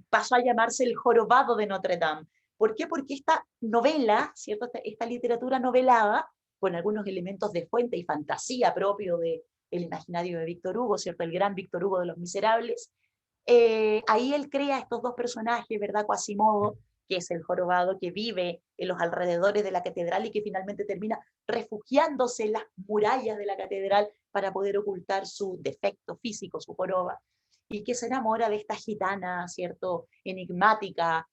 pasó a llamarse El Jorobado de Notre Dame. ¿Por qué? Porque esta novela, ¿cierto? Esta literatura novelada, con algunos elementos de fuente y fantasía propio del imaginario de Víctor Hugo, ¿cierto? El gran Víctor Hugo de Los Miserables, ahí él crea estos dos personajes, ¿verdad? Quasimodo, que es el jorobado que vive en los alrededores de la catedral y que finalmente termina refugiándose en las murallas de la catedral para poder ocultar su defecto físico, su joroba, y que se enamora de esta gitana, ¿cierto? Enigmática,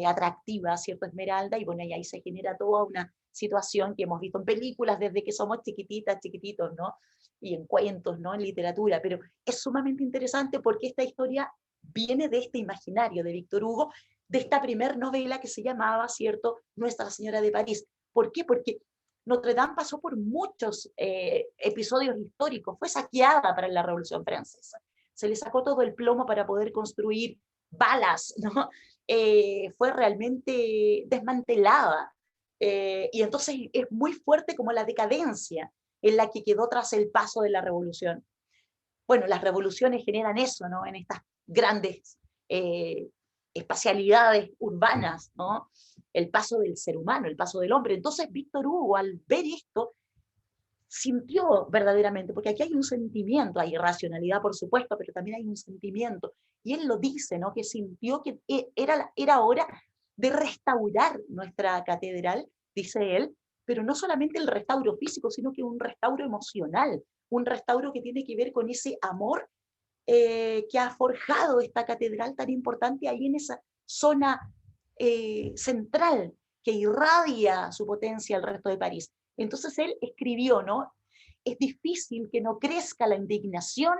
atractiva, ¿cierto? Esmeralda, y bueno, y ahí se genera toda una situación que hemos visto en películas desde que somos chiquititas, chiquititos, ¿no? Y en cuentos, ¿no? En literatura, pero es sumamente interesante porque esta historia viene de este imaginario de Víctor Hugo, de esta primer novela que se llamaba, ¿cierto?, Nuestra Señora de París. ¿Por qué? Porque Notre Dame pasó por muchos episodios históricos, fue saqueada para la Revolución Francesa, se le sacó todo el plomo para poder construir balas, ¿no? Fue realmente desmantelada. Y entonces es muy fuerte como la decadencia en la que quedó tras el paso de la revolución. Bueno, las revoluciones generan eso, ¿no? En estas grandes espacialidades urbanas, ¿no? El paso del ser humano, el paso del hombre. Entonces Víctor Hugo, al ver esto, sintió verdaderamente, porque aquí hay un sentimiento, hay racionalidad por supuesto, pero también hay un sentimiento, y él lo dice, ¿no? Que sintió que era hora de restaurar nuestra catedral, dice él, pero no solamente el restauro físico, sino que un restauro emocional, un restauro que tiene que ver con ese amor que ha forjado esta catedral tan importante ahí en esa zona central que irradia su potencia al resto de París. Entonces él escribió, ¿no? Es difícil que no crezca la indignación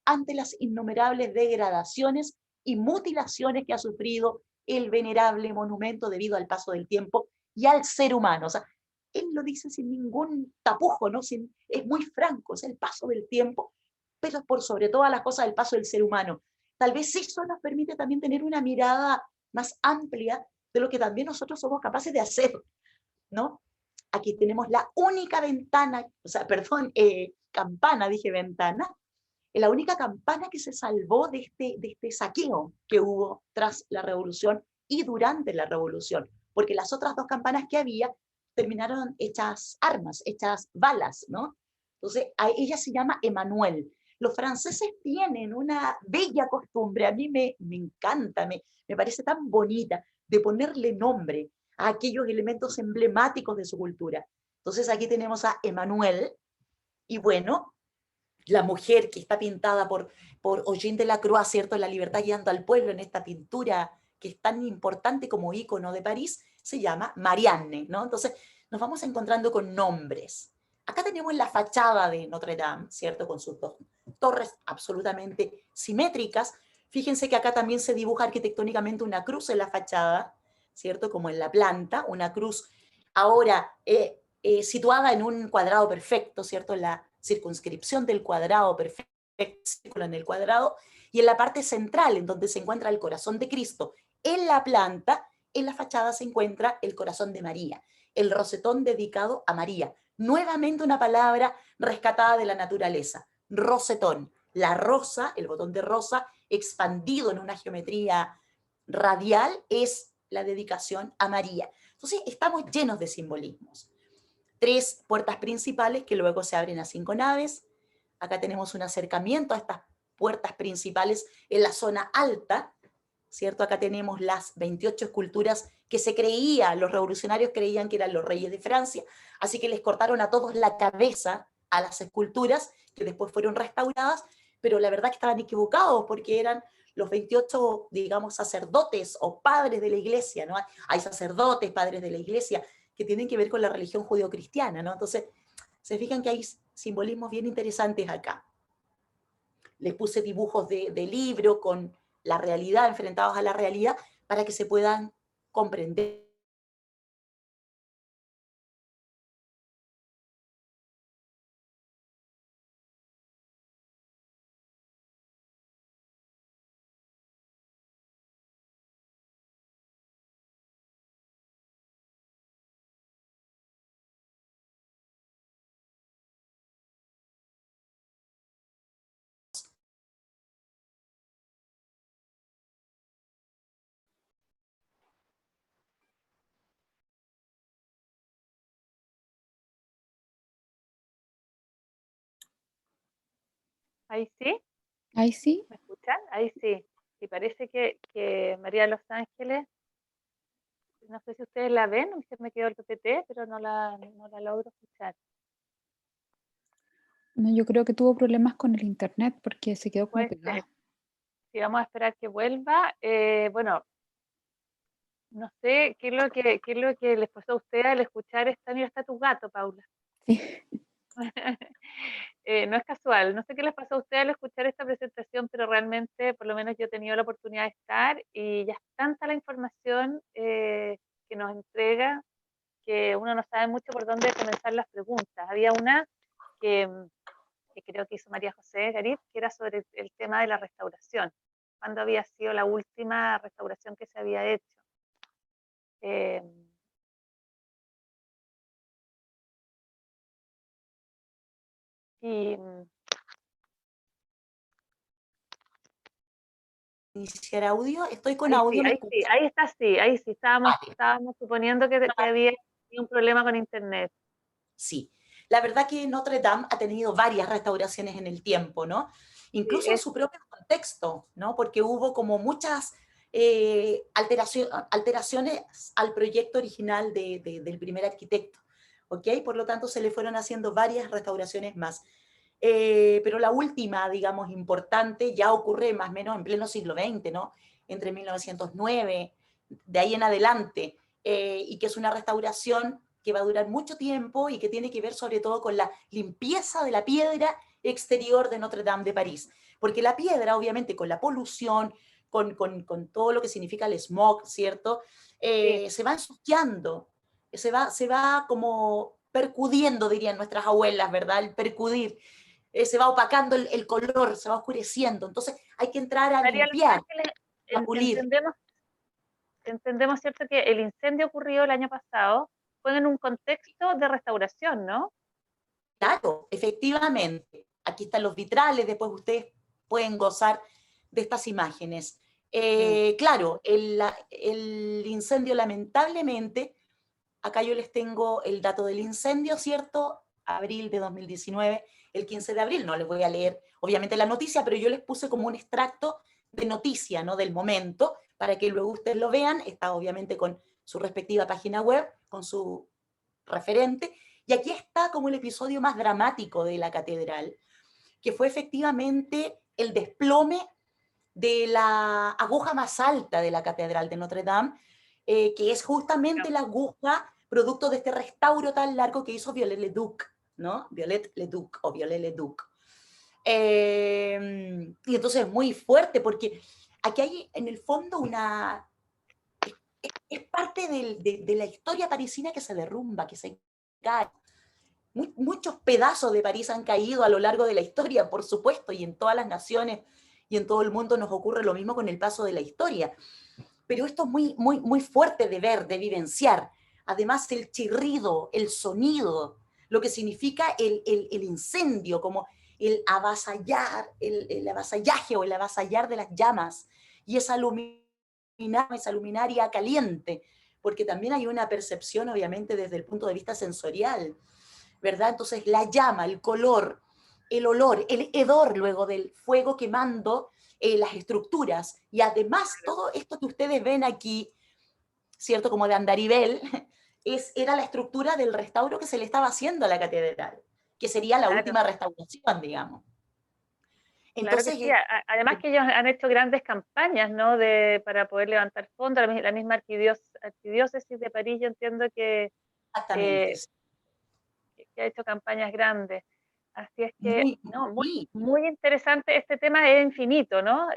ante las innumerables degradaciones y mutilaciones que ha sufrido el venerable monumento debido al paso del tiempo y al ser humano. O sea, él lo dice sin ningún tapujo, ¿no? Es muy franco, es el paso del tiempo, pero por sobre todas las cosas el paso del ser humano. Tal vez eso nos permite también tener una mirada más amplia de lo que también nosotros somos capaces de hacer, ¿no? Aquí tenemos la única ventana, o sea, perdón, campana, dije ventana, la única campana que se salvó de este saqueo que hubo tras la revolución y durante la revolución, porque las otras dos campanas que había terminaron hechas armas, hechas balas, ¿no? Entonces, a ella se llama Emmanuel. Los franceses tienen una bella costumbre, a mí me encanta, me parece tan bonita, de ponerle nombre a aquellos elementos emblemáticos de su cultura. Entonces aquí tenemos a Emmanuel, y bueno, la mujer que está pintada por Eugène Delacroix, ¿cierto? La libertad guiando al pueblo en esta pintura que es tan importante como ícono de París, se llama Marianne, ¿no? Entonces nos vamos encontrando con nombres. Acá tenemos la fachada de Notre Dame, ¿cierto? Con sus dos torres absolutamente simétricas. Fíjense que acá también se dibuja arquitectónicamente una cruz en la fachada, ¿cierto? Como en la planta, una cruz ahora situada en un cuadrado perfecto, ¿cierto? En la circunscripción del cuadrado perfecto, círculo en el cuadrado, y en la parte central, en donde se encuentra el corazón de Cristo, en la planta, en la fachada se encuentra el corazón de María, el rosetón dedicado a María. Nuevamente una palabra rescatada de la naturaleza, rosetón. La rosa, el botón de rosa, expandido en una geometría radial, es la dedicación a María. Entonces estamos llenos de simbolismos. 3 puertas principales que luego se abren a 5 naves. Acá tenemos un acercamiento a estas puertas principales en la zona alta, ¿cierto? Acá tenemos las 28 esculturas que los revolucionarios creían que eran los reyes de Francia, así que les cortaron a todos la cabeza a las esculturas, que después fueron restauradas, pero la verdad que estaban equivocados, porque eran los 28, digamos, sacerdotes o padres de la iglesia, ¿no? Hay sacerdotes, padres de la iglesia, que tienen que ver con la religión judeocristiana, ¿no? Entonces, se fijan que hay simbolismos bien interesantes acá. Les puse dibujos de libro con la realidad, enfrentados a la realidad, para que se puedan comprender. Ahí sí, Ahí sí. ¿me escuchan? Ahí sí. Y parece que María de los Ángeles, no sé si ustedes la ven, se me quedó el PPT, pero no la logro escuchar. No, yo creo que tuvo problemas con el internet porque se quedó como Puede ser. pegada. Si vamos a esperar que vuelva, bueno, no sé qué es lo que les pasó a ustedes al escuchar esta. Mira, está tu gato, Paula. Sí. No es casual, no sé qué les pasó a ustedes al escuchar esta presentación, pero realmente, por lo menos yo he tenido la oportunidad de estar y ya es tanta la información que nos entrega que uno no sabe mucho por dónde comenzar las preguntas. Había una que, que creo que hizo María José Garit, que era sobre el tema de la restauración. ¿Cuándo había sido la última restauración que se había hecho? Eh, y Iniciar audio, estoy con ahí sí, audio, ¿me ahí sí, escuchan? ahí está, sí, ahí sí, Vale. estábamos suponiendo que había un problema con internet. Sí, la verdad que Notre Dame ha tenido varias restauraciones en el tiempo, ¿no? Sí, Incluso en su propio contexto, ¿no? Porque hubo como muchas alteraciones al proyecto original del primer arquitecto, ¿ok? Por lo tanto, se le fueron haciendo varias restauraciones más. Pero la última, digamos, importante, ya ocurre más o menos en pleno siglo XX, ¿no? Entre 1909, de ahí en adelante, y que es una restauración que va a durar mucho tiempo y que tiene que ver sobre todo con la limpieza de la piedra exterior de Notre Dame de París. Porque la piedra, obviamente, con la polución, con todo lo que significa el smog, ¿cierto? sí. Se va ensuciando, se va como percudiendo, dirían nuestras abuelas, ¿verdad? El percudir. Se va opacando el color, se va oscureciendo. Entonces hay que entrar a María Los limpiar, Ángeles, a pulir. entendemos, ¿cierto?, que el incendio ocurrido el año pasado fue en un contexto de restauración, ¿no? Claro, efectivamente. Aquí están los vitrales, después ustedes pueden gozar de estas imágenes. Mm. Claro, el incendio lamentablemente, acá yo les tengo el dato del incendio, ¿cierto? Abril de 2019, el 15 de abril, no les voy a leer obviamente la noticia, pero yo les puse como un extracto de noticia, ¿no? Del momento, para que luego ustedes lo vean, está obviamente con su respectiva página web, con su referente, y aquí está como el episodio más dramático de la catedral, que fue efectivamente el desplome de la aguja más alta de la catedral de Notre Dame, que es justamente la aguja producto de este restauro tan largo que hizo Viollet Leduc, ¿no? Viollet Leduc o Viollet Leduc. Y entonces es muy fuerte porque aquí hay en el fondo una... Es parte de la historia parisina que se derrumba, que se cae. Muchos pedazos de París han caído a lo largo de la historia, por supuesto, y en todas las naciones y en todo el mundo nos ocurre lo mismo con el paso de la historia. pero esto es muy, muy, muy fuerte de ver, de vivenciar. Además, el chirrido, el sonido, lo que significa el incendio, como el avasallar, el avasallaje o el avasallar de las llamas, y esa luminaria caliente, porque también hay una percepción, obviamente, desde el punto de vista sensorial, ¿verdad? Entonces, la llama, el color, el olor, el hedor luego del fuego quemando las estructuras, y además todo esto que ustedes ven aquí, ¿cierto? Como de andarivel, era la estructura del restauro que se le estaba haciendo a la catedral, que sería la Claro, última restauración, digamos. claro que Entonces, sí. Además que ellos han hecho grandes campañas, ¿no? Para poder levantar fondos. La misma arquidiócesis de París, yo entiendo exactamente, eh, que ha hecho campañas grandes. Así es que, muy, no, muy, muy. muy interesante. Este tema es infinito, ¿no?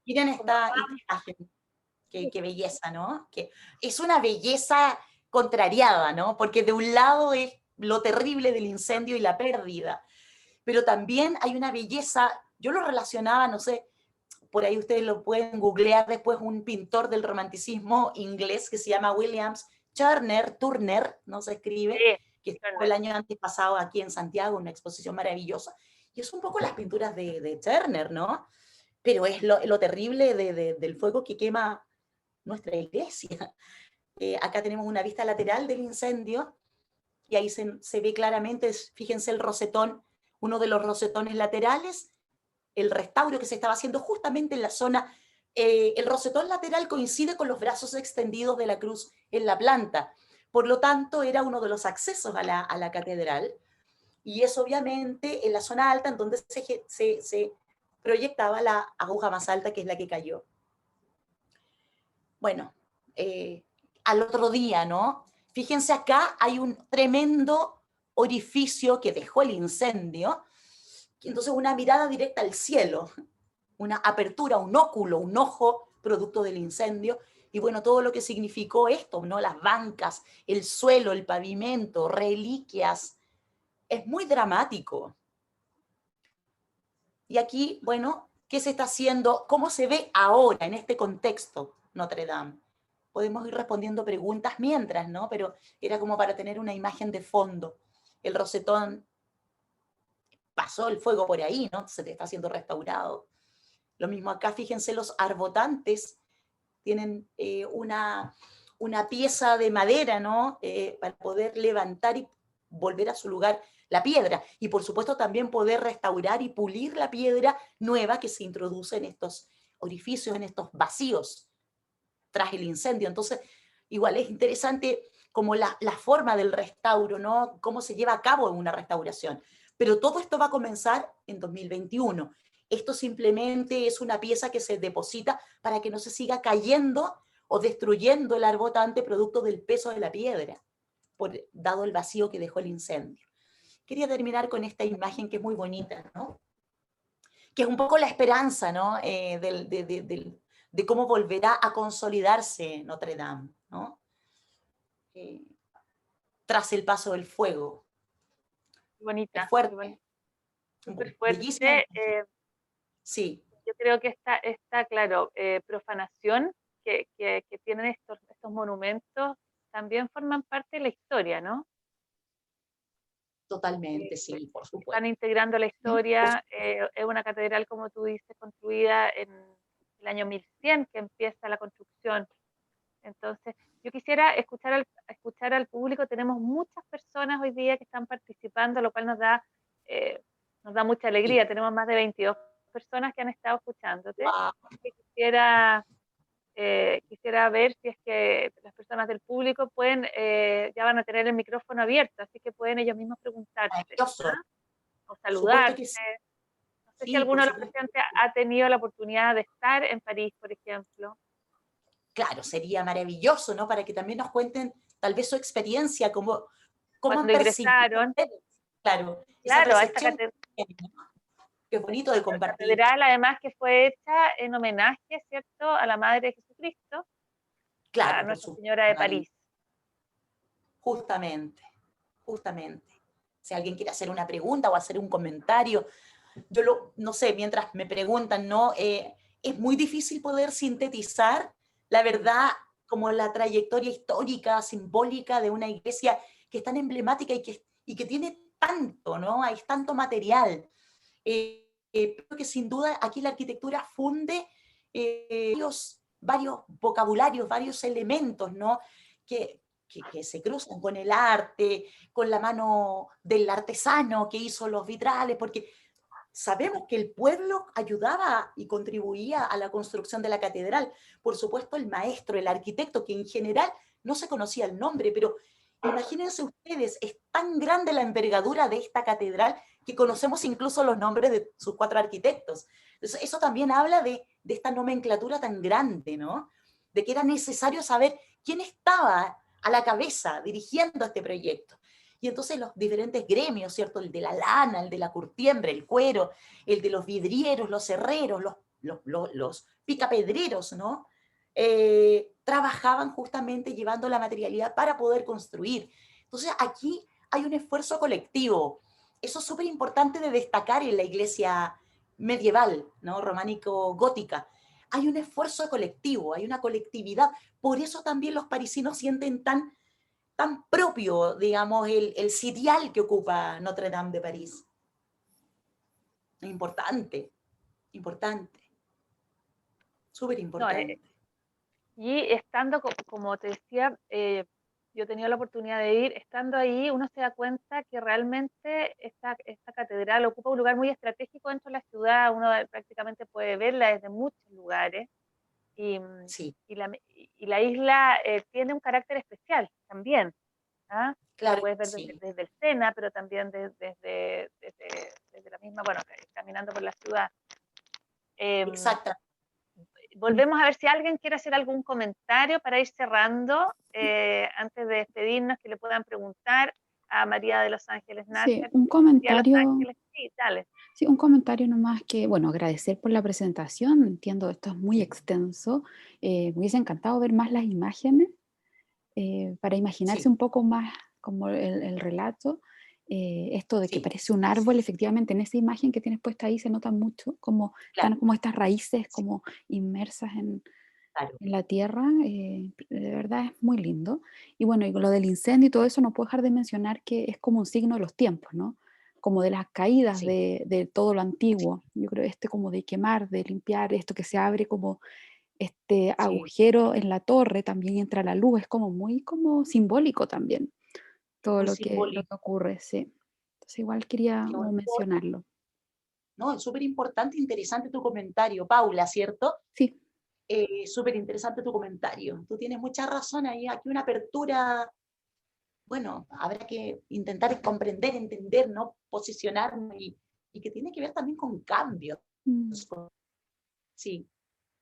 Miren Como esta imagen, qué belleza, ¿no? Que es una belleza contrariada, ¿no? Porque de un lado es lo terrible del incendio y la pérdida, pero también hay una belleza, yo lo relacionaba, no sé, por ahí ustedes lo pueden googlear después, un pintor del romanticismo inglés que se llama Williams Turner, no se escribe, sí, que estuvo Turner. el año antes pasado aquí en Santiago, una exposición maravillosa. Y es un poco las pinturas de Turner, ¿no? Pero es lo terrible del fuego que quema nuestra iglesia. Acá tenemos una vista lateral del incendio y ahí se ve claramente, fíjense el rosetón, uno de los rosetones laterales, el restauro que se estaba haciendo justamente en la zona, el rosetón lateral coincide con los brazos extendidos de la cruz en la planta, por lo tanto era uno de los accesos a la catedral, y es obviamente en la zona alta en donde se proyectaba la aguja más alta, que es la que cayó. Bueno, al otro día, ¿no? Fíjense acá, hay un tremendo orificio que dejó el incendio, entonces una mirada directa al cielo, una apertura, un óculo, un ojo producto del incendio, y bueno, todo lo que significó esto, ¿no? Las bancas, el suelo, el pavimento, reliquias, es muy dramático. Y aquí, bueno, ¿qué se está haciendo? ¿Cómo se ve ahora en este contexto Notre Dame? Podemos ir respondiendo preguntas mientras, ¿no? Pero era como para tener una imagen de fondo. El rosetón pasó el fuego por ahí, ¿no? Se te está siendo restaurado. Lo mismo acá, fíjense, los arbotantes tienen una pieza de madera, ¿no? Para poder levantar y volver a su lugar la piedra. Y por supuesto también poder restaurar y pulir la piedra nueva que se introduce en estos orificios, en estos vacíos tras el incendio. Entonces, igual es interesante como la forma del restauro, ¿no? Cómo se lleva a cabo una restauración. Pero todo esto va a comenzar en 2021. Esto simplemente es una pieza que se deposita para que no se siga cayendo o destruyendo el arbotante producto del peso de la piedra, dado el vacío que dejó el incendio. Quería terminar con esta imagen que es muy bonita, ¿no? Que es un poco la esperanza, ¿no? De cómo volverá a consolidarse Notre Dame, ¿no? Tras el paso del fuego. Es Bonita, muy fuerte, bonita, súper bellísima fuerte. imagen. Sí, Yo creo que esta claro, profanación que tienen estos monumentos también forman parte de la historia, ¿no? totalmente, sí, por Están supuesto. integrando la Sí, por historia. Es una catedral, como tú dices, construida en el año 1100 que empieza la construcción. Entonces, yo quisiera escuchar al público. Tenemos muchas personas hoy día que están participando, lo cual nos da mucha sí. alegría. Tenemos más de 22 personas que han estado escuchándote. Wow. Quisiera ver si es que las personas del público pueden, ya van a tener el micrófono abierto, así que pueden ellos mismos preguntarte, Maravilloso. ¿ah? O Por supuesto saludarte. que sí. No sé si Sí, por alguno de los supuesto. presentes ha tenido la oportunidad de estar en París, por ejemplo. Claro, sería maravilloso, ¿no? Para que también nos cuenten tal vez su experiencia, cómo han Cuando percibido ingresaron, ustedes, claro, esa claro, a esta percepción que tienen, ¿no? Que es bonito de compartir. catedral, además que fue hecha en homenaje, ¿cierto?, a la Madre de Jesucristo, a Claro, por Nuestra supuesto, Señora de París. justamente, justamente. Si alguien quiere hacer una pregunta o hacer un comentario, no sé, mientras me preguntan, ¿no? Es muy difícil poder sintetizar la verdad, como la trayectoria histórica, simbólica de una iglesia que es tan emblemática y que tiene tanto, ¿no? Hay tanto material. Creo que sin duda aquí la arquitectura funde varios vocabularios, varios elementos, ¿no? Que se cruzan con el arte, con la mano del artesano que hizo los vitrales, porque sabemos que el pueblo ayudaba y contribuía a la construcción de la catedral. Por supuesto, el maestro, el arquitecto, que en general no se conocía el nombre, pero imagínense ustedes, es tan grande la envergadura de esta catedral que conocemos incluso los nombres de sus 4 arquitectos. Entonces, eso también habla de esta nomenclatura tan grande, ¿no? De que era necesario saber quién estaba a la cabeza dirigiendo este proyecto. Y entonces los diferentes gremios, ¿cierto? El de la lana, el de la curtiembre, el cuero, el de los vidrieros, los herreros, los picapedreros, ¿no? Trabajaban justamente llevando la materialidad para poder construir. Entonces aquí hay un esfuerzo colectivo. Eso es súper importante de destacar en la iglesia medieval, ¿no? Románico-gótica. Hay un esfuerzo colectivo, hay una colectividad. Por eso también los parisinos sienten tan propio, digamos, el sitial que ocupa Notre Dame de París. Importante, importante, súper No, importante. y estando, como te decía, yo he tenido la oportunidad de ir, estando ahí uno se da cuenta que realmente esta catedral ocupa un lugar muy estratégico dentro de la ciudad, uno prácticamente puede verla desde muchos lugares, y, Sí, y la isla tiene un carácter especial también. ¿Ah? La claro, puedes ver sí, desde el Sena, pero también desde la misma, bueno, caminando por la ciudad. exacto. Volvemos a ver si alguien quiere hacer algún comentario para ir cerrando, antes de despedirnos, que le puedan preguntar a María de Los Ángeles Sí, Nasser. un María de Los comentario. Ángeles, sí, dale. Sí, un comentario nomás que, bueno, agradecer por la presentación. Entiendo, esto es muy extenso. Me hubiese encantado ver más las imágenes para imaginarse Sí, un poco más como el relato. Esto de que sí, parece un árbol, efectivamente, en esa imagen que tienes puesta ahí se nota mucho, como claro, están como estas raíces sí, como inmersas claro, en la tierra. De verdad es muy lindo. Y bueno, y lo del incendio y todo eso, no puedo dejar de mencionar que es como un signo de los tiempos, ¿no? Como de las caídas sí, de todo lo antiguo. Yo creo este como de quemar, de limpiar, esto que se abre como este sí, agujero en la torre, también entra la luz, es como muy como simbólico también todo muy lo simbólico, que ocurre, sí. Entonces igual quería qué como bonito, mencionarlo. ¿no? Es súper importante, interesante tu comentario, Paula, ¿cierto? Sí, Súper interesante tu comentario. Tú tienes mucha razón ahí, aquí una apertura. Bueno, habrá que intentar comprender, entender, ¿no? Posicionarnos y que tiene que ver también con cambios. mm, Sí,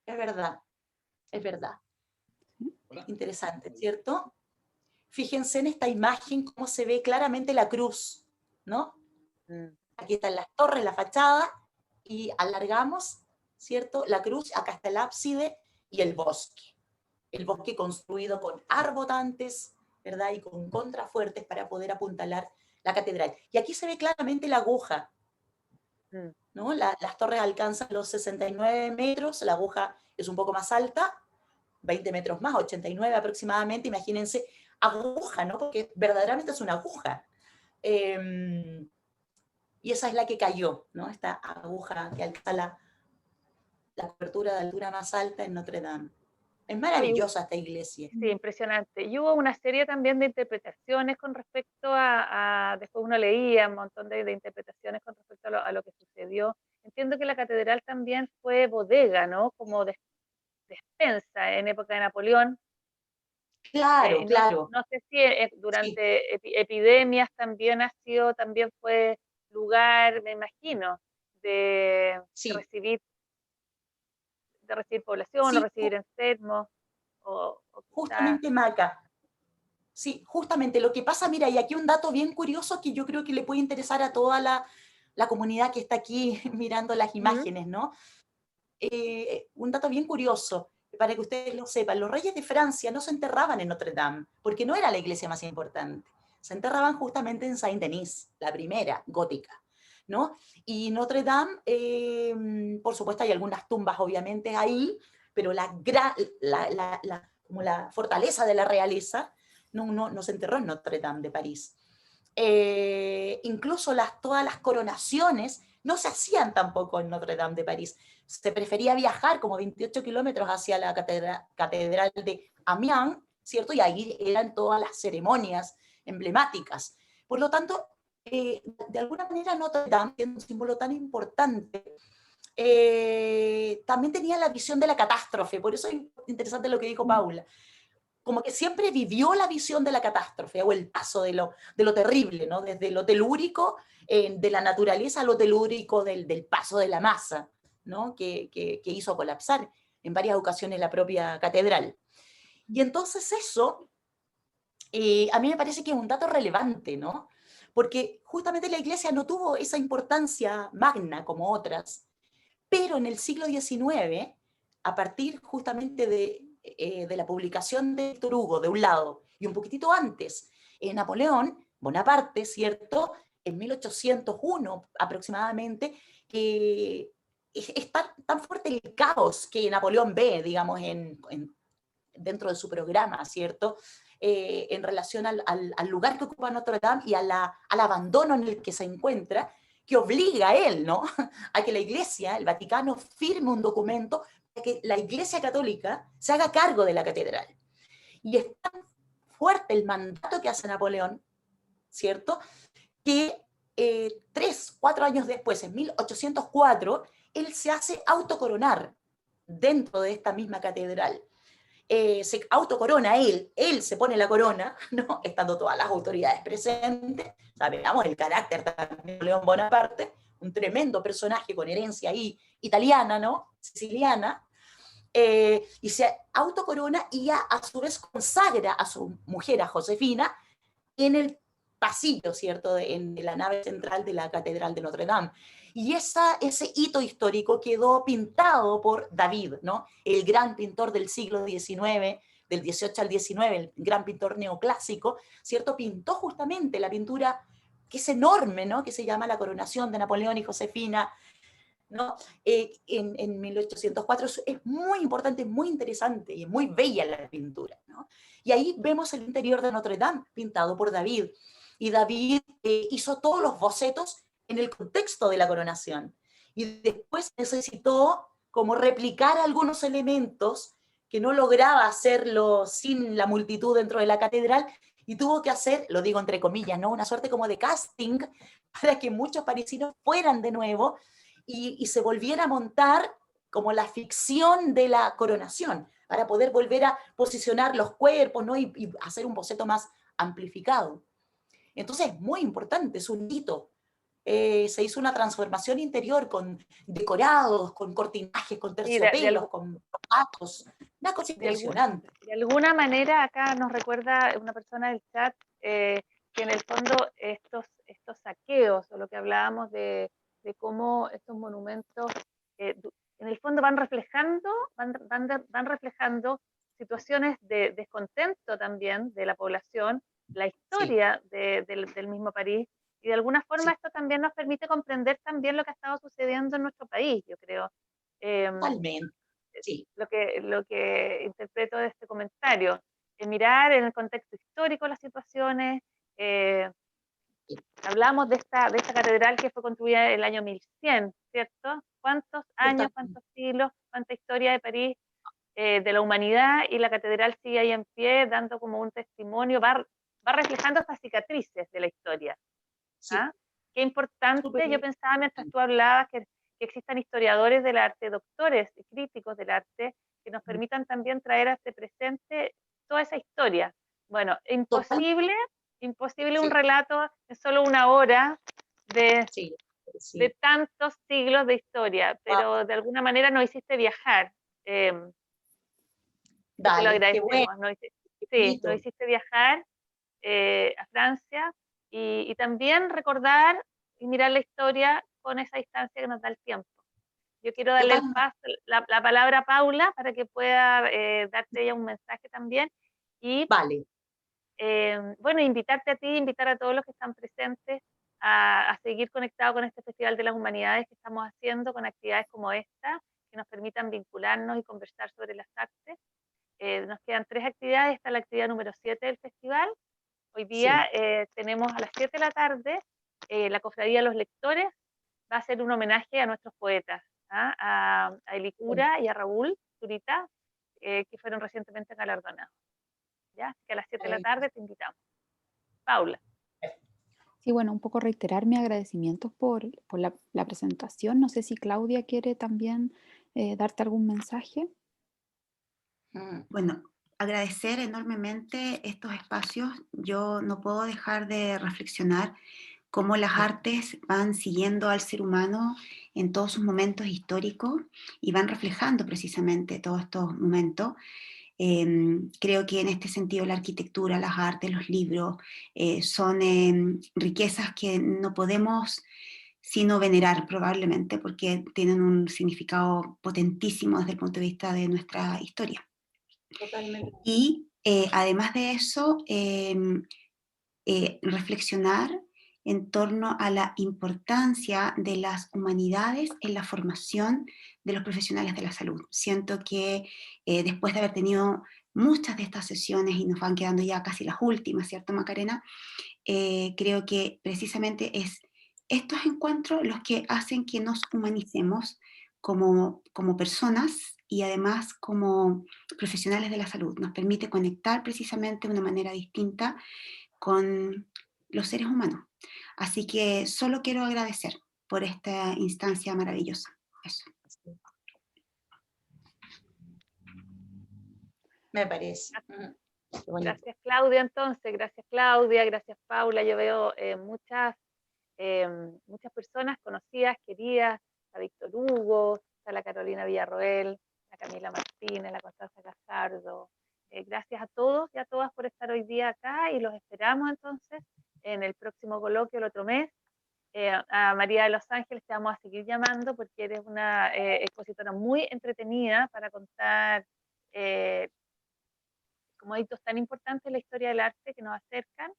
es verdad, es verdad. sí, Interesante, ¿cierto? Fíjense en esta imagen cómo se ve claramente la cruz, ¿no? Mm, Aquí están las torres, la fachada, y alargamos, ¿cierto? La cruz, acá está el ábside y el bosque. El bosque construido con arbotantes, ¿verdad? Y con contrafuertes para poder apuntalar la catedral. Y aquí se ve claramente la aguja, mm. ¿no? Las torres alcanzan los 69 metros, la aguja es un poco más alta, 20 metros más, 89 aproximadamente, imagínense, aguja, ¿no? Porque verdaderamente es una aguja. Y esa es la que cayó, ¿no? Esta aguja que alcanza la cobertura de altura más alta en Notre Dame. Es No, maravillosa esta iglesia. sí, mm, impresionante. Y hubo una serie también de interpretaciones con respecto después uno leía un montón de interpretaciones con respecto a lo que sucedió. Entiendo que la catedral también fue bodega, ¿no? Como despensa en época de Napoleón. Claro, Y no, claro. no sé si Sí, durante epidemias también también fue lugar, me imagino, de sí, recibir, población o sí, recibir enfermos, o quizás. justamente Maca. Sí, justamente lo que pasa, mira, y aquí un dato bien curioso que yo creo que le puede interesar a toda la comunidad que está aquí mirando las Ujú. imágenes, ¿no? Un dato bien curioso, para que ustedes lo sepan, los reyes de Francia no se enterraban en Notre Dame, porque no era la iglesia más importante, se enterraban justamente en Saint-Denis, la primera, gótica, ¿no? Y Notre Dame, por supuesto hay algunas tumbas obviamente ahí, pero como la fortaleza de la realeza no se enterró en Notre Dame de París. Incluso todas las coronaciones no se hacían tampoco en Notre Dame de París. Se prefería viajar como 28 kilómetros hacia la catedral de Amiens, ¿cierto? Y ahí eran todas las ceremonias emblemáticas. Por lo tanto, de alguna manera Notre Dame, siendo un símbolo tan importante, también tenía la visión de la catástrofe. Por eso es interesante lo que dijo Paula. Como que siempre vivió la visión de la catástrofe, o el paso de lo terrible, ¿no? Desde lo telúrico de la naturaleza a lo telúrico del paso de la masa, ¿no? Que hizo colapsar en varias ocasiones la propia catedral. Y entonces eso, a mí me parece que es un dato relevante, ¿no? Porque justamente la Iglesia no tuvo esa importancia magna como otras, pero en el siglo XIX, a partir justamente de la publicación de Víctor Hugo, de un lado, y un poquitito antes, Napoleón Bonaparte, ¿cierto? En 1801 aproximadamente, es tan fuerte el caos que Napoleón ve, digamos, dentro de su programa, ¿cierto? En relación al lugar que ocupa Notre Dame y al abandono en el que se encuentra, que obliga a él, ¿no? A que la Iglesia, el Vaticano, firme un documento para que la Iglesia Católica se haga cargo de la catedral. Y es tan fuerte el mandato que hace Napoleón, ¿cierto? Que 4 años después, en 1804, él se hace autocoronar dentro de esta misma catedral. Se autocorona él se pone la corona, ¿no? Estando todas las autoridades presentes. Sabemos el carácter también de León Bonaparte, un tremendo personaje con herencia ahí italiana, ¿no? Siciliana, y se autocorona y a su vez consagra a su mujer, a Josefina, en el pasillo, ¿cierto?, en la nave central de la Catedral de Notre Dame. Y ese hito histórico quedó pintado por David, ¿no? El gran pintor del siglo XIX, del 18 al 19, el gran pintor neoclásico, ¿cierto? Pintó justamente la pintura que es enorme, ¿no? Que se llama La coronación de Napoleón y Josefina, ¿no? En 1804. Es muy importante, muy interesante y muy bella la pintura, ¿no? Y ahí vemos el interior de Notre Dame pintado por David. Y David hizo todos los bocetos en el contexto de la coronación. Y después necesitó como replicar algunos elementos que no lograba hacerlo sin la multitud dentro de la catedral, y tuvo que hacer, lo digo entre comillas, ¿no? Una suerte como de casting para que muchos parisinos fueran de nuevo y se volviera a montar como la ficción de la coronación, para poder volver a posicionar los cuerpos, ¿no? y hacer un boceto más amplificado. Entonces es muy importante, es un hito. Se hizo una transformación interior con decorados, con cortinajes, con terciopelos, con patos, una cosa impresionante. De alguna manera acá nos recuerda una persona del chat que en el fondo estos saqueos, o lo que hablábamos de cómo estos monumentos en el fondo van reflejando situaciones de descontento también de la población, la historia del mismo París, y de alguna forma esto también nos permite comprender también lo que ha estado sucediendo en nuestro país, yo creo. Totalmente, sí. Lo que interpreto de este comentario, mirar en el contexto histórico las situaciones. Hablamos de esta catedral que fue construida en el año 1100, ¿cierto? ¿Cuántos años, cuántos siglos, cuánta historia de París, de la humanidad, y la catedral sigue ahí en pie, dando como un testimonio, va reflejando estas cicatrices de la historia. ¿Ah? Sí. Qué importante, yo pensaba mientras tú hablabas que existan historiadores del arte, doctores y críticos del arte, que nos permitan también traer a este presente toda esa historia. Bueno, imposible un relato en solo una hora de tantos siglos de historia, pero de alguna manera nos hiciste viajar. Dale, te lo agradecemos. Bueno. Nos hiciste viajar a Francia y también recordar y mirar la historia con esa distancia que nos da el tiempo. Yo quiero darle el paso, la palabra a Paula para que pueda darte ella un mensaje también. Y bueno, invitarte a ti, invitar a todos los que están presentes a seguir conectados con este Festival de las Humanidades que estamos haciendo, con actividades como esta, que nos permitan vincularnos y conversar sobre las artes. Nos quedan 3 actividades, esta es la actividad número 7 del festival. Hoy día tenemos a las 7 de la tarde la Cofradía de los Lectores va a hacer un homenaje a nuestros poetas, a Elicura y a Raúl Zurita, que fueron recientemente galardonados. ¿Ya? Así que a las 7 de la tarde te invitamos. Paula. Sí, bueno, un poco reiterar mis agradecimientos por la presentación. No sé si Claudia quiere también darte algún mensaje. Bueno, agradecer enormemente estos espacios. Yo no puedo dejar de reflexionar cómo las artes van siguiendo al ser humano en todos sus momentos históricos y van reflejando precisamente todos estos momentos. Creo que en este sentido la arquitectura, las artes, los libros son riquezas que no podemos sino venerar probablemente porque tienen un significado potentísimo desde el punto de vista de nuestra historia. Totalmente. Y además de eso, reflexionar en torno a la importancia de las humanidades en la formación de los profesionales de la salud. Siento que después de haber tenido muchas de estas sesiones y nos van quedando ya casi las últimas, ¿cierto, Macarena? Creo que precisamente es estos encuentros los que hacen que nos humanicemos como personas y además como profesionales de la salud. Nos permite conectar precisamente de una manera distinta con los seres humanos. Así que solo quiero agradecer por esta instancia maravillosa. Eso. Me parece. Gracias Claudia entonces, gracias Claudia, gracias Paula. Yo veo muchas personas conocidas, queridas, a Víctor Hugo, a la Carolina Villarroel, a Camila Martínez, la Constanza Casardo. Gracias a todos y a todas por estar hoy día acá y los esperamos entonces en el próximo coloquio el otro mes. A María de Los Ángeles te vamos a seguir llamando porque eres una expositora muy entretenida para contar como hitos tan importantes en la historia del arte que nos acercan,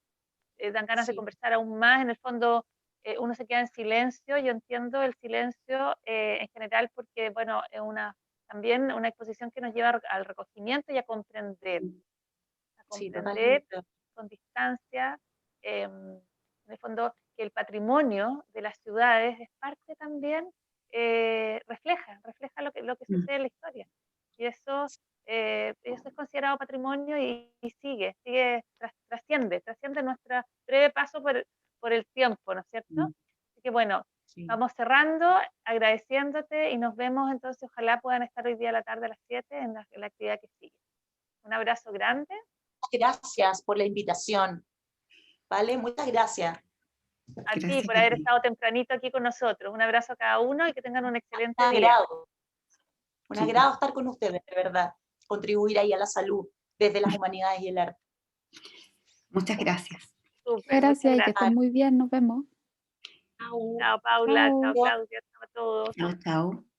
dan ganas de conversar aún más. En el fondo, uno se queda en silencio. Yo entiendo el silencio en general porque, bueno, es también una exposición que nos lleva al recogimiento y a comprender Sí, con distancia. En el fondo, que el patrimonio de las ciudades es parte también, refleja lo que sucede en la historia. Y eso es considerado patrimonio y sigue, trasciende nuestro breve paso por el tiempo, ¿no es cierto? Así que bueno, vamos cerrando, agradeciéndote y nos vemos entonces, ojalá puedan estar hoy día a la tarde a las 7 en la actividad que sigue. Un abrazo grande. Gracias por la invitación. ¿Vale? Muchas gracias. A ti por haber estado tempranito aquí con nosotros. Un abrazo a cada uno y que tengan un excelente día. Un agrado estar con ustedes, de verdad. Contribuir ahí a la salud desde las humanidades y el arte. Muchas gracias. Súper, Gracias y que estén muy bien. Nos vemos. Chao Paula, Chao. chao Claudia, chao a todos. Chao, chao.